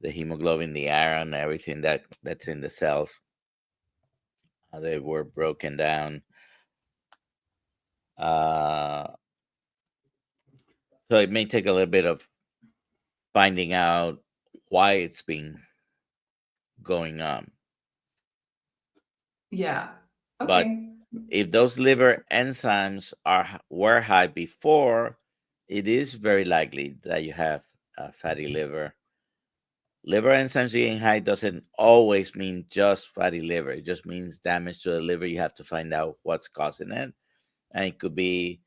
S2: The hemoglobin, the iron, everything that's in the cells, they were broken down. So it may take a little bit of finding out why it's been going on.
S1: Yeah.
S2: But
S1: Okay.
S2: if those liver enzymes were high before, it is very likely that you have a fatty liver. Liver enzymes being high doesn't always mean just fatty liver. It just means damage to the liver. You have to find out what's causing it. And it could be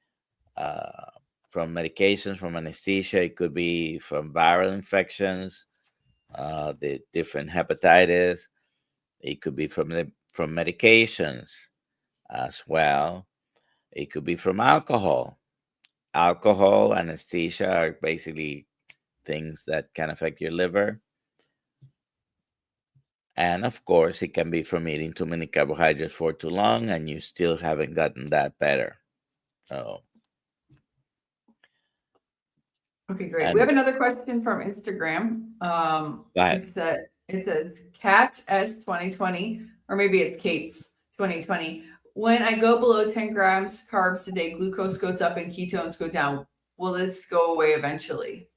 S2: from medications, from anesthesia. It could be from viral infections, the different hepatitis. It could be from medications as well. It could be from alcohol. Alcohol, anesthesia are basically things that can affect your liver. And of course, it can be from eating too many carbohydrates for too long, and you still haven't gotten that better. So,
S1: Okay, great.
S2: and
S1: We have another question from Instagram.
S2: go ahead.
S1: It says Cat S 2020, or maybe it's Kate's 2020. When I go below 10 grams carbs a day, glucose goes up and ketones go down. Will this go away eventually?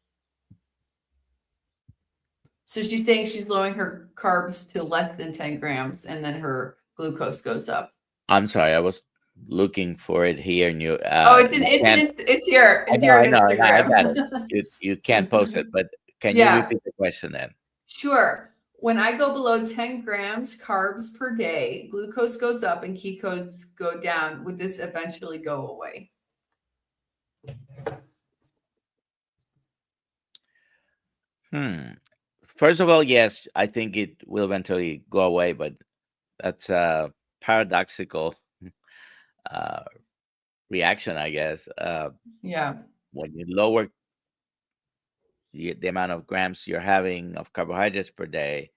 S1: So she's saying she's lowering her carbs to less than 10 grams and then her glucose goes up.
S2: I'm sorry, I was looking for it here, and you.
S1: It's here.
S2: I
S1: It's
S2: know,
S1: here
S2: I
S1: on
S2: know, I got
S1: Instagram.
S2: it. You can't post it, but can you
S1: Yeah.
S2: repeat the question then?
S1: Sure. When I go below 10 grams carbs per day, glucose goes up and ketones go down. Would this eventually go away?
S2: First of all, yes, I think it will eventually go away, but that's a paradoxical reaction, I guess.
S1: Yeah.
S2: When you lower the amount of grams you're having of carbohydrates per day,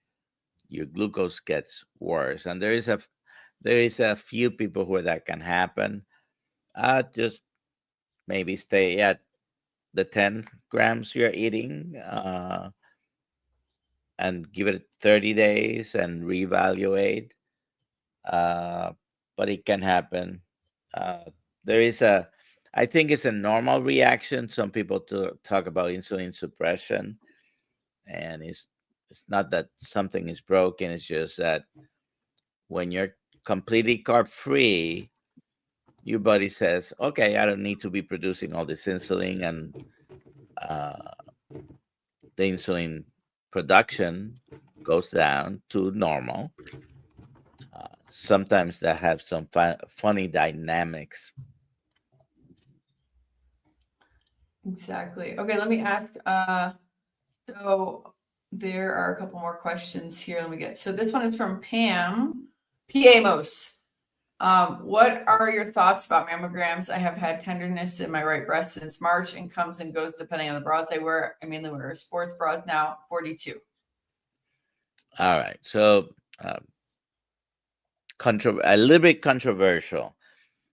S2: your glucose gets worse. And there is a few people where that can happen. Just maybe stay at the 10 grams you're eating, and give it 30 days and reevaluate. But it can happen. I think it's a normal reaction. Some people talk about insulin suppression, and it's not that something is broken. It's just that when you're completely carb free, your body says, okay, I don't need to be producing all this insulin, and the insulin production goes down to normal. Sometimes that have some funny dynamics.
S1: Exactly. Okay, let me ask. So there are a couple more questions here. Let me get. So this one is from Pam Amos. What are your thoughts about mammograms? I have had tenderness in my right breast since March and comes and goes depending on the bras I wear. I mainly wear sports bras now, 42.
S2: All right. So a little bit controversial.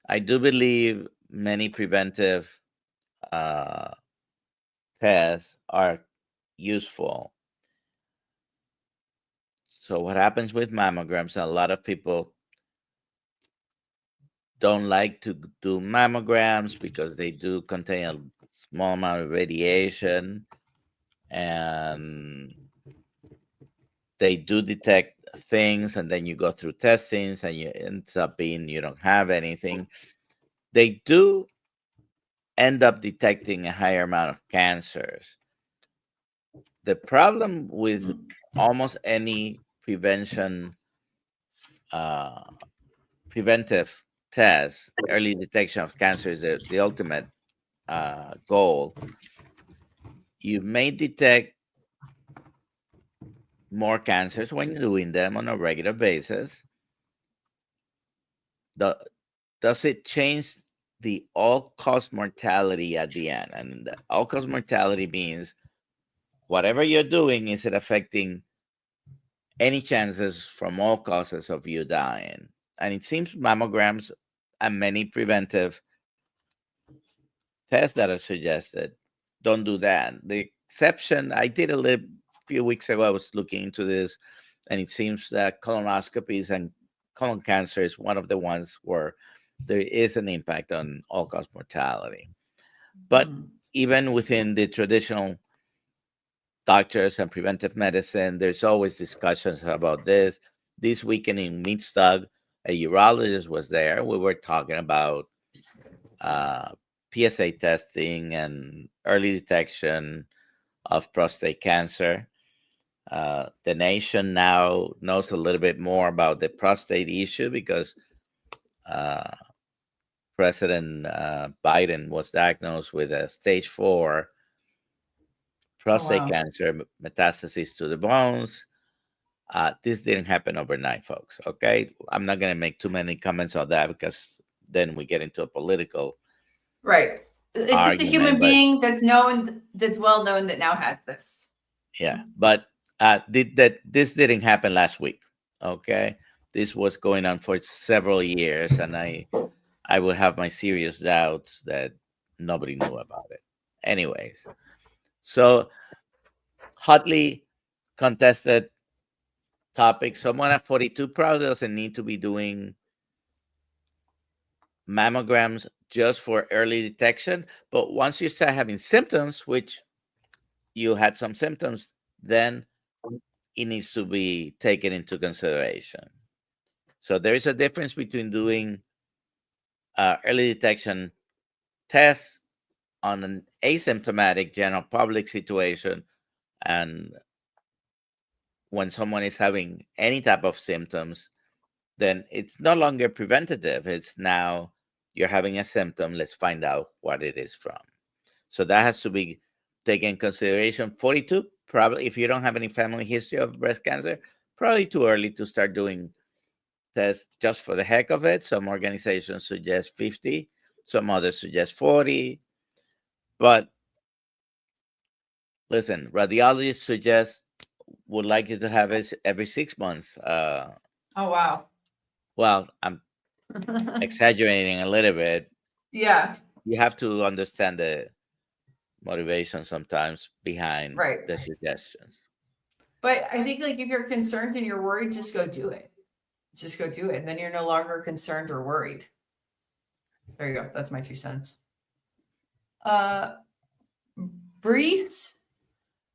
S2: I do believe many preventive tests are useful. So what happens with mammograms, and a lot of people don't like to do mammograms because they do contain a small amount of radiation, and they do detect things, and then you go through testings and you end up being you don't have anything. They do end up detecting a higher amount of cancers. The problem with almost any preventive test, early detection of cancer is the ultimate goal. You may detect more cancers when you're doing them on a regular basis. Does it change the all-cause mortality at the end? And the all-cause mortality means whatever you're doing, is it affecting any chances from all causes of you dying. And it seems mammograms and many preventive tests that are suggested don't do that. The exception, I did a little few weeks ago, I was looking into this, and it seems that colonoscopies and colon cancer is one of the ones where there is an impact on all-cause mortality. But even within the traditional doctors and preventive medicine, there's always discussions about this. This weekend in Meatstug, a urologist was there. We were talking about PSA testing and early detection of prostate cancer. The nation now knows a little bit more about the prostate issue because President Biden was diagnosed with a stage 4 prostate cancer, metastases to the bones. This didn't happen overnight, folks. Okay, I'm not going to make too many comments on that because then we get into a political
S1: right. It's just a human being that's known, that's well known, that now has this.
S2: Yeah, but this didn't happen last week. Okay, this was going on for several years, and I will have my serious doubts that nobody knew about it. Anyways, so hotly contested topic. Someone at 42 probably doesn't need to be doing mammograms just for early detection. But once you start having symptoms, which you had some symptoms, then it needs to be taken into consideration. So there is a difference between doing early detection tests on an asymptomatic general public situation and when someone is having any type of symptoms, then it's no longer preventative. It's now you're having a symptom. Let's find out what it is from. So that has to be taken in consideration. 42, probably if you don't have any family history of breast cancer, probably too early to start doing tests just for the heck of it. Some organizations suggest 50, some others suggest 40. But listen, radiologists suggest would like you to have it every 6 months.
S1: Oh, wow.
S2: Well, I'm exaggerating a little bit.
S1: Yeah.
S2: You have to understand the motivation sometimes behind the suggestions.
S1: But I think like if you're concerned and you're worried, just go do it. Just go do it. And then you're no longer concerned or worried. There you go. That's my 2 cents.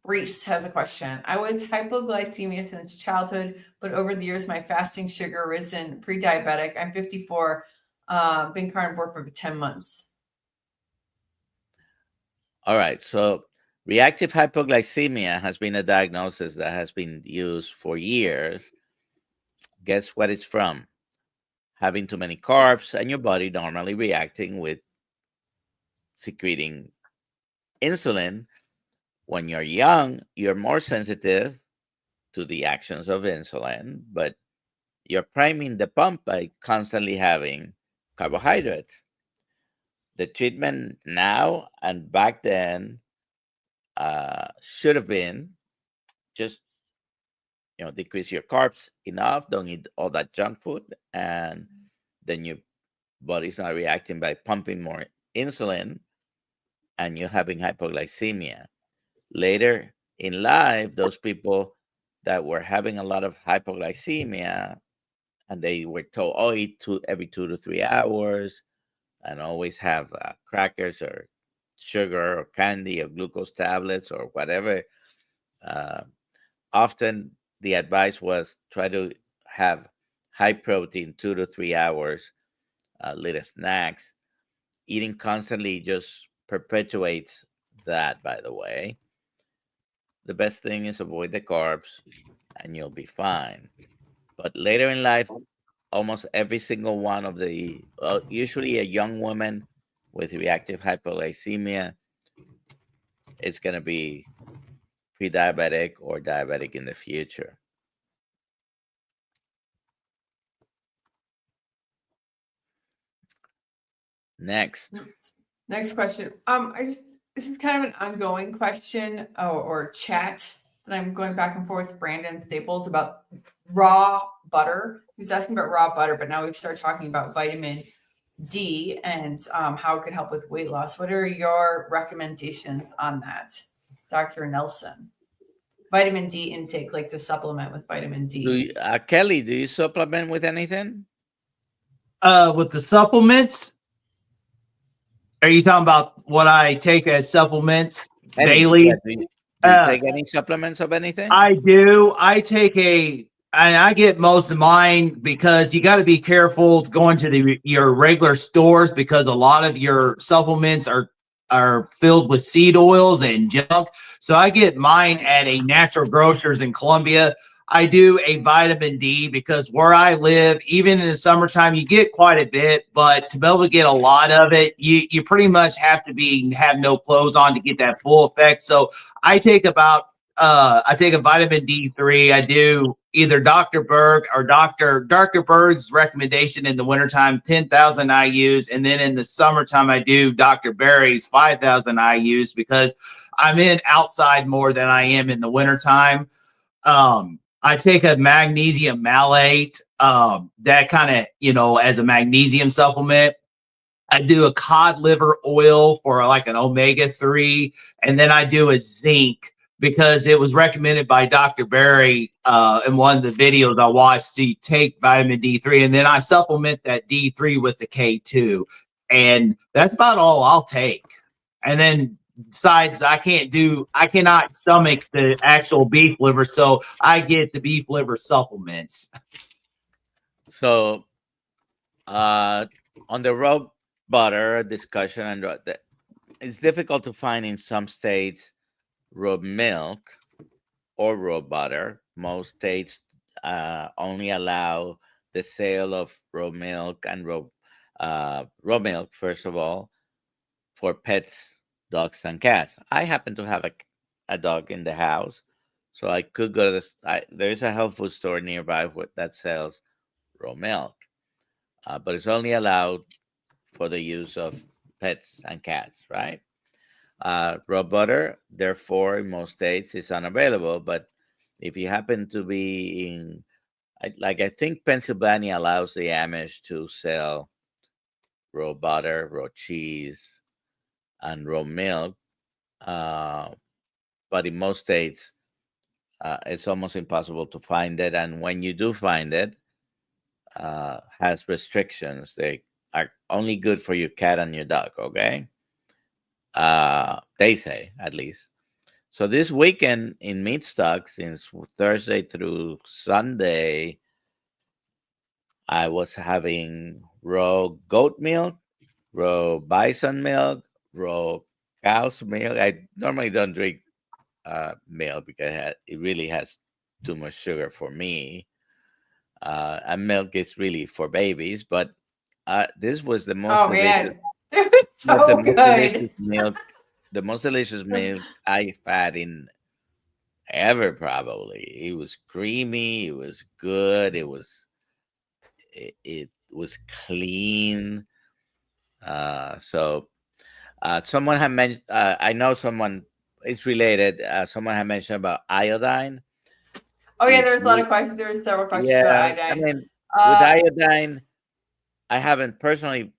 S1: Reese has a question. I was hypoglycemia since childhood, but over the years, my fasting sugar risen, pre-diabetic. I'm 54, been carnivore for 10 months.
S2: All right. So reactive hypoglycemia has been a diagnosis that has been used for years. Guess what it's from? Having too many carbs and your body normally reacting with secreting insulin. When you're young, you're more sensitive to the actions of insulin, but you're priming the pump by constantly having carbohydrates. The treatment now and back then should have been just decrease your carbs enough, don't eat all that junk food, and then your body's not reacting by pumping more insulin and you're having hypoglycemia. Later in life, those people that were having a lot of hypoglycemia and they were told, oh, eat every 2 to 3 hours and always have crackers or sugar or candy or glucose tablets or whatever. Often the advice was try to have high protein 2 to 3 hours, little snacks. Eating constantly just perpetuates that, by the way. The best thing is avoid the carbs and you'll be fine. But later in life, almost every single one of the, usually a young woman with reactive hypoglycemia, it's going to be pre-diabetic or diabetic in the future. Next
S1: question. This is kind of an ongoing question or chat. And I'm going back and forth with Brandon Staples about raw butter. He was asking about raw butter, but now we've started talking about vitamin D and how it could help with weight loss. What are your recommendations on that, Dr. Nelson? Vitamin D intake, like the supplement with vitamin D.
S2: Kelly, do you supplement with anything?
S5: With the supplements, are you talking about what I take as supplements daily?
S2: Yeah, do you take any supplements of anything?
S5: I do. And I get most of mine because you got to be careful going to your regular stores because a lot of your supplements are filled with seed oils and junk. So I get mine at a natural grocers in Columbia. I do a vitamin D because where I live, even in the summertime, you get quite a bit, but to be able to get a lot of it, you pretty much have to have no clothes on to get that full effect. So I take a vitamin D3. I do either Dr. Berg or Dr. Berg's recommendation in the wintertime, 10,000 IUs. And then in the summertime, I do Dr. Berry's 5,000 IUs because I'm in outside more than I am in the wintertime. I take a magnesium malate, that kind of, as a magnesium supplement. I do a cod liver oil for like an omega-3, and then I do a zinc because it was recommended by Dr. Berry in one of the videos I watched to take vitamin D3, and then I supplement that D3 with the K2, and that's about all I'll take. And then besides, I cannot stomach the actual beef liver, so I get the beef liver supplements.
S2: So, on the raw butter discussion, and it's difficult to find in some states raw milk or raw butter. Most states only allow the sale of raw milk and raw milk, first of all, for pets, dogs, and cats. I happen to have a dog in the house, so I could go to there's a health food store nearby that sells raw milk, but it's only allowed for the use of pets and cats, right? Raw butter, therefore, in most states is unavailable. But if you happen to be in, I think Pennsylvania allows the Amish to sell raw butter, raw cheese, and raw milk. But in most states, it's almost impossible to find it. And when you do find it, has restrictions. They are only good for your cat and your dog, okay? They say, at least. So this weekend in meat stock, since Thursday through Sunday, I was having raw goat milk, raw bison milk, raw cow's milk. I normally don't drink milk because it really has too much sugar for me. And milk is really for babies, but this was the most delicious.
S1: Man, it was so good.
S2: Delicious milk, the most delicious milk I've had in ever, probably. It was creamy, it was good, it was clean. So someone had mentioned, I know someone, it's related, someone had mentioned about iodine.
S1: Oh yeah, there's a lot of questions. There was several questions about iodine.
S2: I mean, with iodine, I haven't personally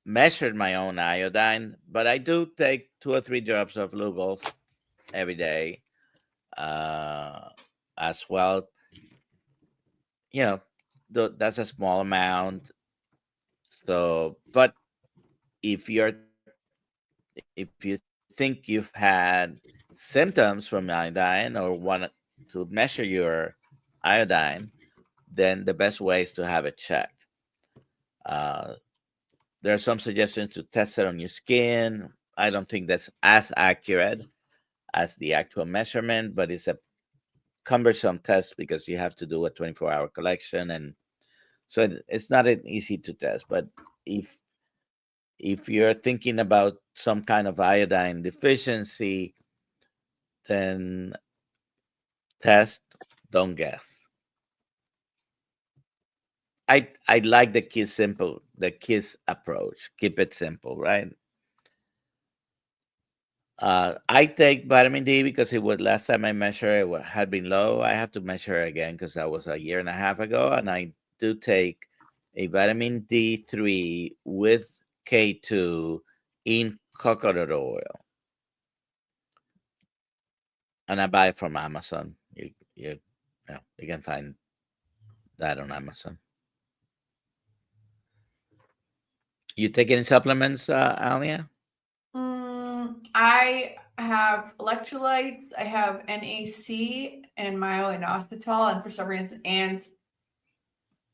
S2: measured my own iodine, but I do take 2 or 3 drops of Lugol's every day, as well. That's a small amount. So, but if you think you've had symptoms from iodine or want to measure your iodine, then the best way is to have it checked. There are some suggestions to test it on your skin. I don't think that's as accurate as the actual measurement, but it's a cumbersome test because you have to do a 24-hour collection, and so it's not an easy to test. But if you're thinking about some kind of iodine deficiency, then test, don't guess. I like the KISS approach. Keep it simple, right? I take vitamin D because it was last time I measured it had been low. I have to measure again because that was a year and a half ago, and I do take a vitamin D3 with K2 in coconut oil, and I buy it from Amazon. You can find that on Amazon. You take any supplements, Alia?
S1: I have electrolytes. I have NAC and myo-inositol, and for some reason, and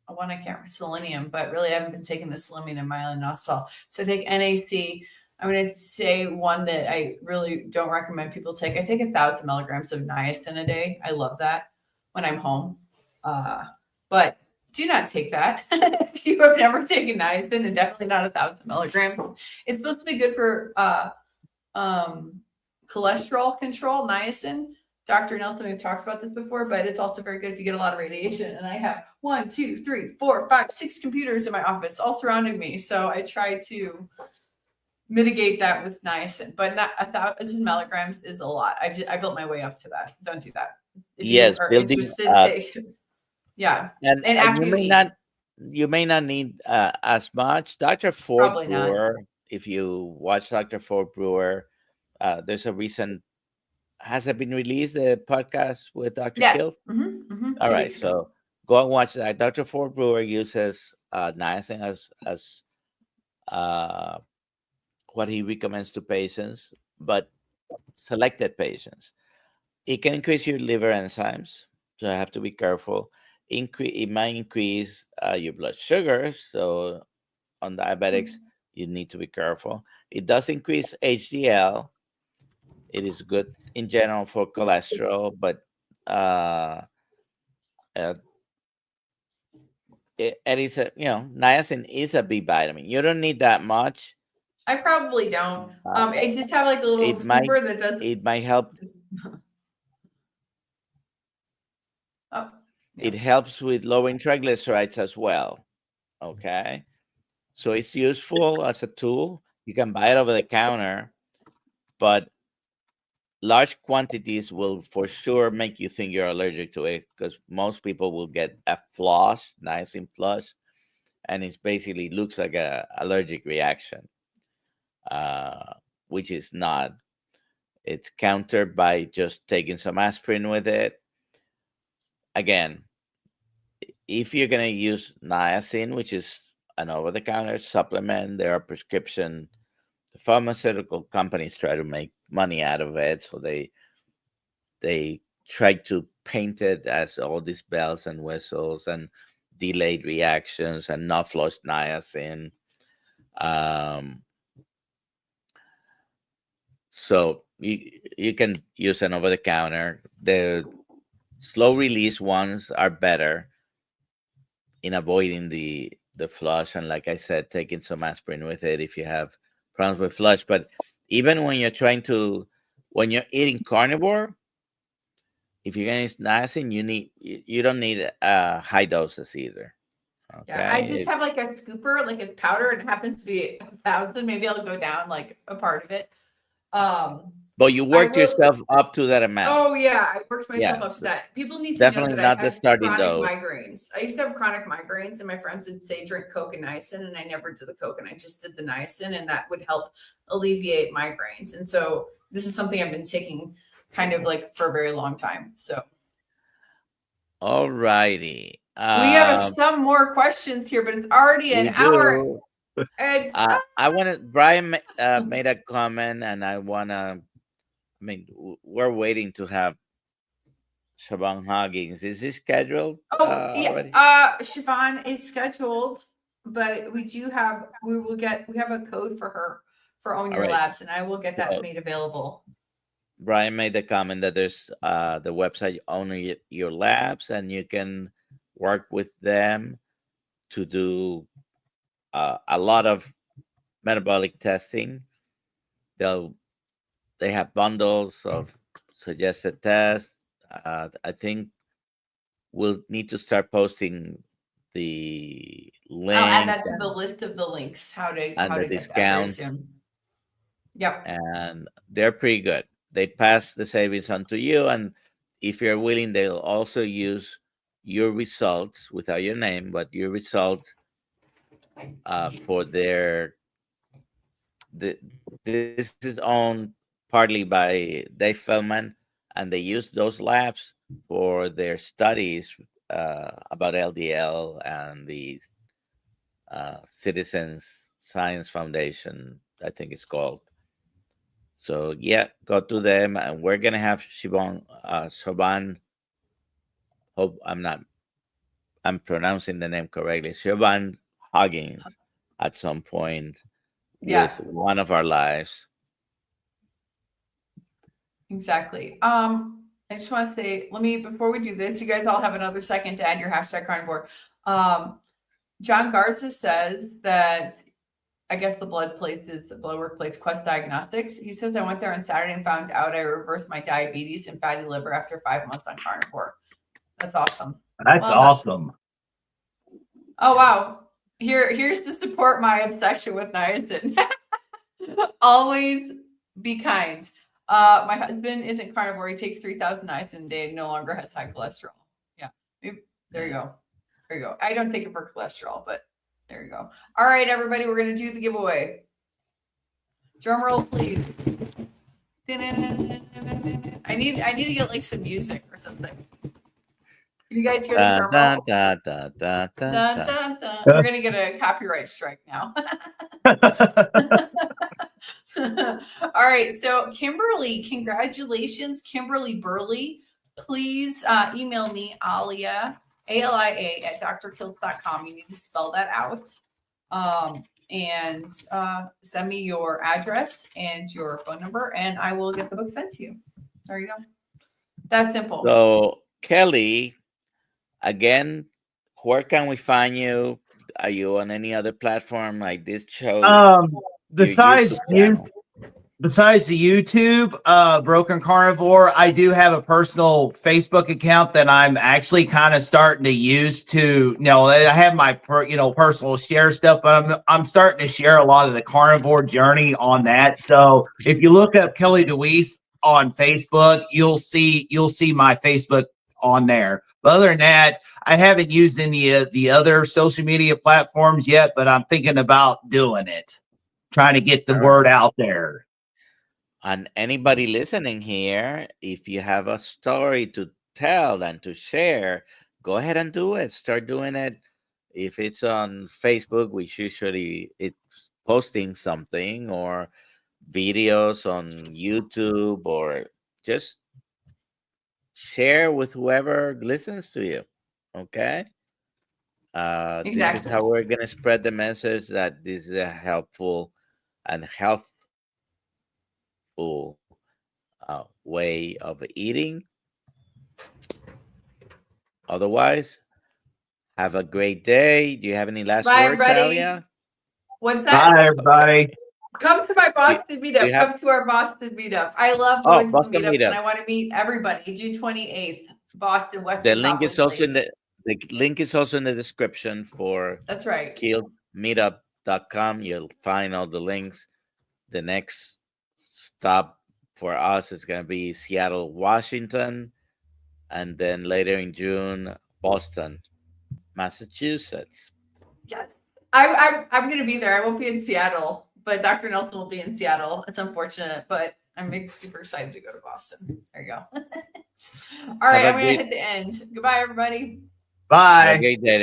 S1: one I can't remember, selenium. But really, I haven't been taking the selenium and myo-inositol. So I take NAC. I'm going to say one that I really don't recommend people take. I take 1,000 milligrams of niacin a day. I love that when I'm home. But do not take that if you have never taken niacin, and definitely not 1,000 milligrams. It's supposed to be good for cholesterol control, niacin. Dr. Nelson, we've talked about this before, but it's also very good if you get a lot of radiation. And I have 1, 2, 3, 4, 5, 6 computers in my office all surrounding me. So I try to mitigate that with niacin, but not 1,000 milligrams is a lot. I built my way up to that. Don't do that. If
S2: Yes,
S1: you are
S2: building
S1: interested, take, yeah.
S2: and
S1: after
S2: you may not need as much. Dr. Ford
S1: Probably not.
S2: Brewer, if you watch Dr. Ford Brewer, there's a recent, has it been released, the podcast with Dr.
S1: Yes.
S2: Kill? All
S1: 2
S2: right,
S1: weeks ago.
S2: so go and watch that. Dr. Ford Brewer uses niacin as what he recommends to patients, but selected patients. It can increase your liver enzymes, so I have to be careful. It might increase your blood sugars, so on diabetics, you need to be careful. It does increase HDL. It is good in general for cholesterol, but it is niacin is a B vitamin. You don't need that much.
S1: I probably don't. I just have like a little scooper that does.
S2: It might help.
S1: Oh,
S2: It helps with lowering triglycerides as well. Okay, so it's useful as a tool. You can buy it over the counter, but large quantities will for sure make you think you're allergic to it, because most people will get a flush, niacin flush, and it basically looks like a allergic reaction, which is not. It's countered by just taking some aspirin with it. Again, if you're going to use niacin, which is an over-the-counter supplement, there are prescription. The pharmaceutical companies try to make money out of it, so they try to paint it as all these bells and whistles and delayed reactions and not flush niacin. So you can use an over-the-counter. The slow release ones are better in avoiding the flush, and like I said, taking some aspirin with it if you have problems with flush. But even when when you're eating carnivore, if you're getting niacin, you don't need high doses either. Okay?
S1: Yeah, I just have like a scooper, like it's powder, and it happens to be 1,000. Maybe I'll go down like a part of it.
S2: But you worked yourself up to that amount.
S1: Oh yeah, I worked myself up to that. People need to
S2: definitely
S1: know that
S2: not
S1: I
S2: the
S1: have
S2: starting
S1: chronic
S2: dose.
S1: migraines. I used to have chronic migraines, and my friends would say drink Coke and niacin, and I never did the Coke, and I just did the niacin, and that would help alleviate migraines. And so this is something I've been taking kind of like for a very long time. So,
S2: all righty.
S1: we have some more questions here, but it's already an hour. And
S2: I want to. Brian made a comment, and I want to. I mean, we're waiting to have Siobhan Hoggins. Is this scheduled?
S1: Yeah.
S2: Already?
S1: Siobhan is scheduled, but we have a code for her for Own Your Labs, and I will get that made available.
S2: Brian made the comment that there's the website Own Your Labs, and you can work with them to do a lot of metabolic testing. They have bundles of suggested tests. I think we'll need to start posting the link.
S1: I'll add that to the list of the links. How to
S2: discounts.
S1: get that very soon. Yep.
S2: and they're pretty good. They pass the savings on to you, and if you're willing, they'll also use your results without your name, but your results for this is owned partly by Dave Feldman, and they use those labs for their studies about LDL and the Citizens Science Foundation, I think it's called. So yeah, go to them, and we're gonna have Siobhan. Hope I'm pronouncing the name correctly. Siobhan Huggins at some point with one of our lives.
S1: Exactly. I just want to say, before we do this, you guys all have another second to add your hashtag carnivore. John Garza says that I guess the blood work place Quest Diagnostics. He says, I went there on Saturday and found out I reversed my diabetes and fatty liver after 5 months on carnivore. That's awesome.
S5: That's awesome.
S1: Oh, wow. Here's to support my obsession with niacin. Always be kind. My husband isn't carnivore. He takes 3,000 niacin a day and no longer has high cholesterol. Yeah. There you go. There you go. I don't take it for cholesterol, but there you go. All right, everybody, we're going to do the giveaway. Drum roll, please. I need to get like some music or something. Can you guys hear the drum roll? We're going to get a copyright strike now. All right. So Kimberly, congratulations, Kimberly Burley. Please email me, Alia, ALIA at drkills.com. You need to spell that out. And send me your address and your phone number, and I will get the book sent to you. There you go. That's simple.
S2: So Kelly, again, where can we find you? Are you on any other platform like this show?
S5: Besides the YouTube, Broken Carnivore, I do have a personal Facebook account that I'm actually kind of starting to use to, I have my personal share stuff, but I'm starting to share a lot of the carnivore journey on that. So if you look up Kelly Deweese on Facebook, you'll see my Facebook on there. But other than that, I haven't used any of the other social media platforms yet, but I'm thinking about doing it, trying to get the word out there.
S2: And anybody listening here, if you have a story to tell and to share, go ahead and do it. Start doing it. If it's on Facebook, it's posting something, or videos on YouTube, or just share with whoever listens to you. Okay.
S1: Exactly.
S2: This is how we're going to spread the message that this is a helpful and healthful way of eating. Otherwise, have a great day. Do you have any last words, Alia?
S1: What's that?
S5: Bye, everybody.
S1: Come to my Boston meetup. Come to our Boston meetup. I love going to the meetups, and I want to meet everybody. June 28th, Boston, West.
S2: The link is also in the link is also in the description for
S1: that's right.
S2: KilledMeetup.com. You'll find all the links. The next stop for us is going to be Seattle, Washington, and then later in June, Boston, Massachusetts.
S1: Yes, I'm going to be there. I won't be in Seattle, but Dr. Nelson will be in Seattle. It's unfortunate, but I'm super excited to go to Boston. There you go. All right, I'm going to hit the end. Goodbye, everybody.
S5: Bye.
S2: Have a great day.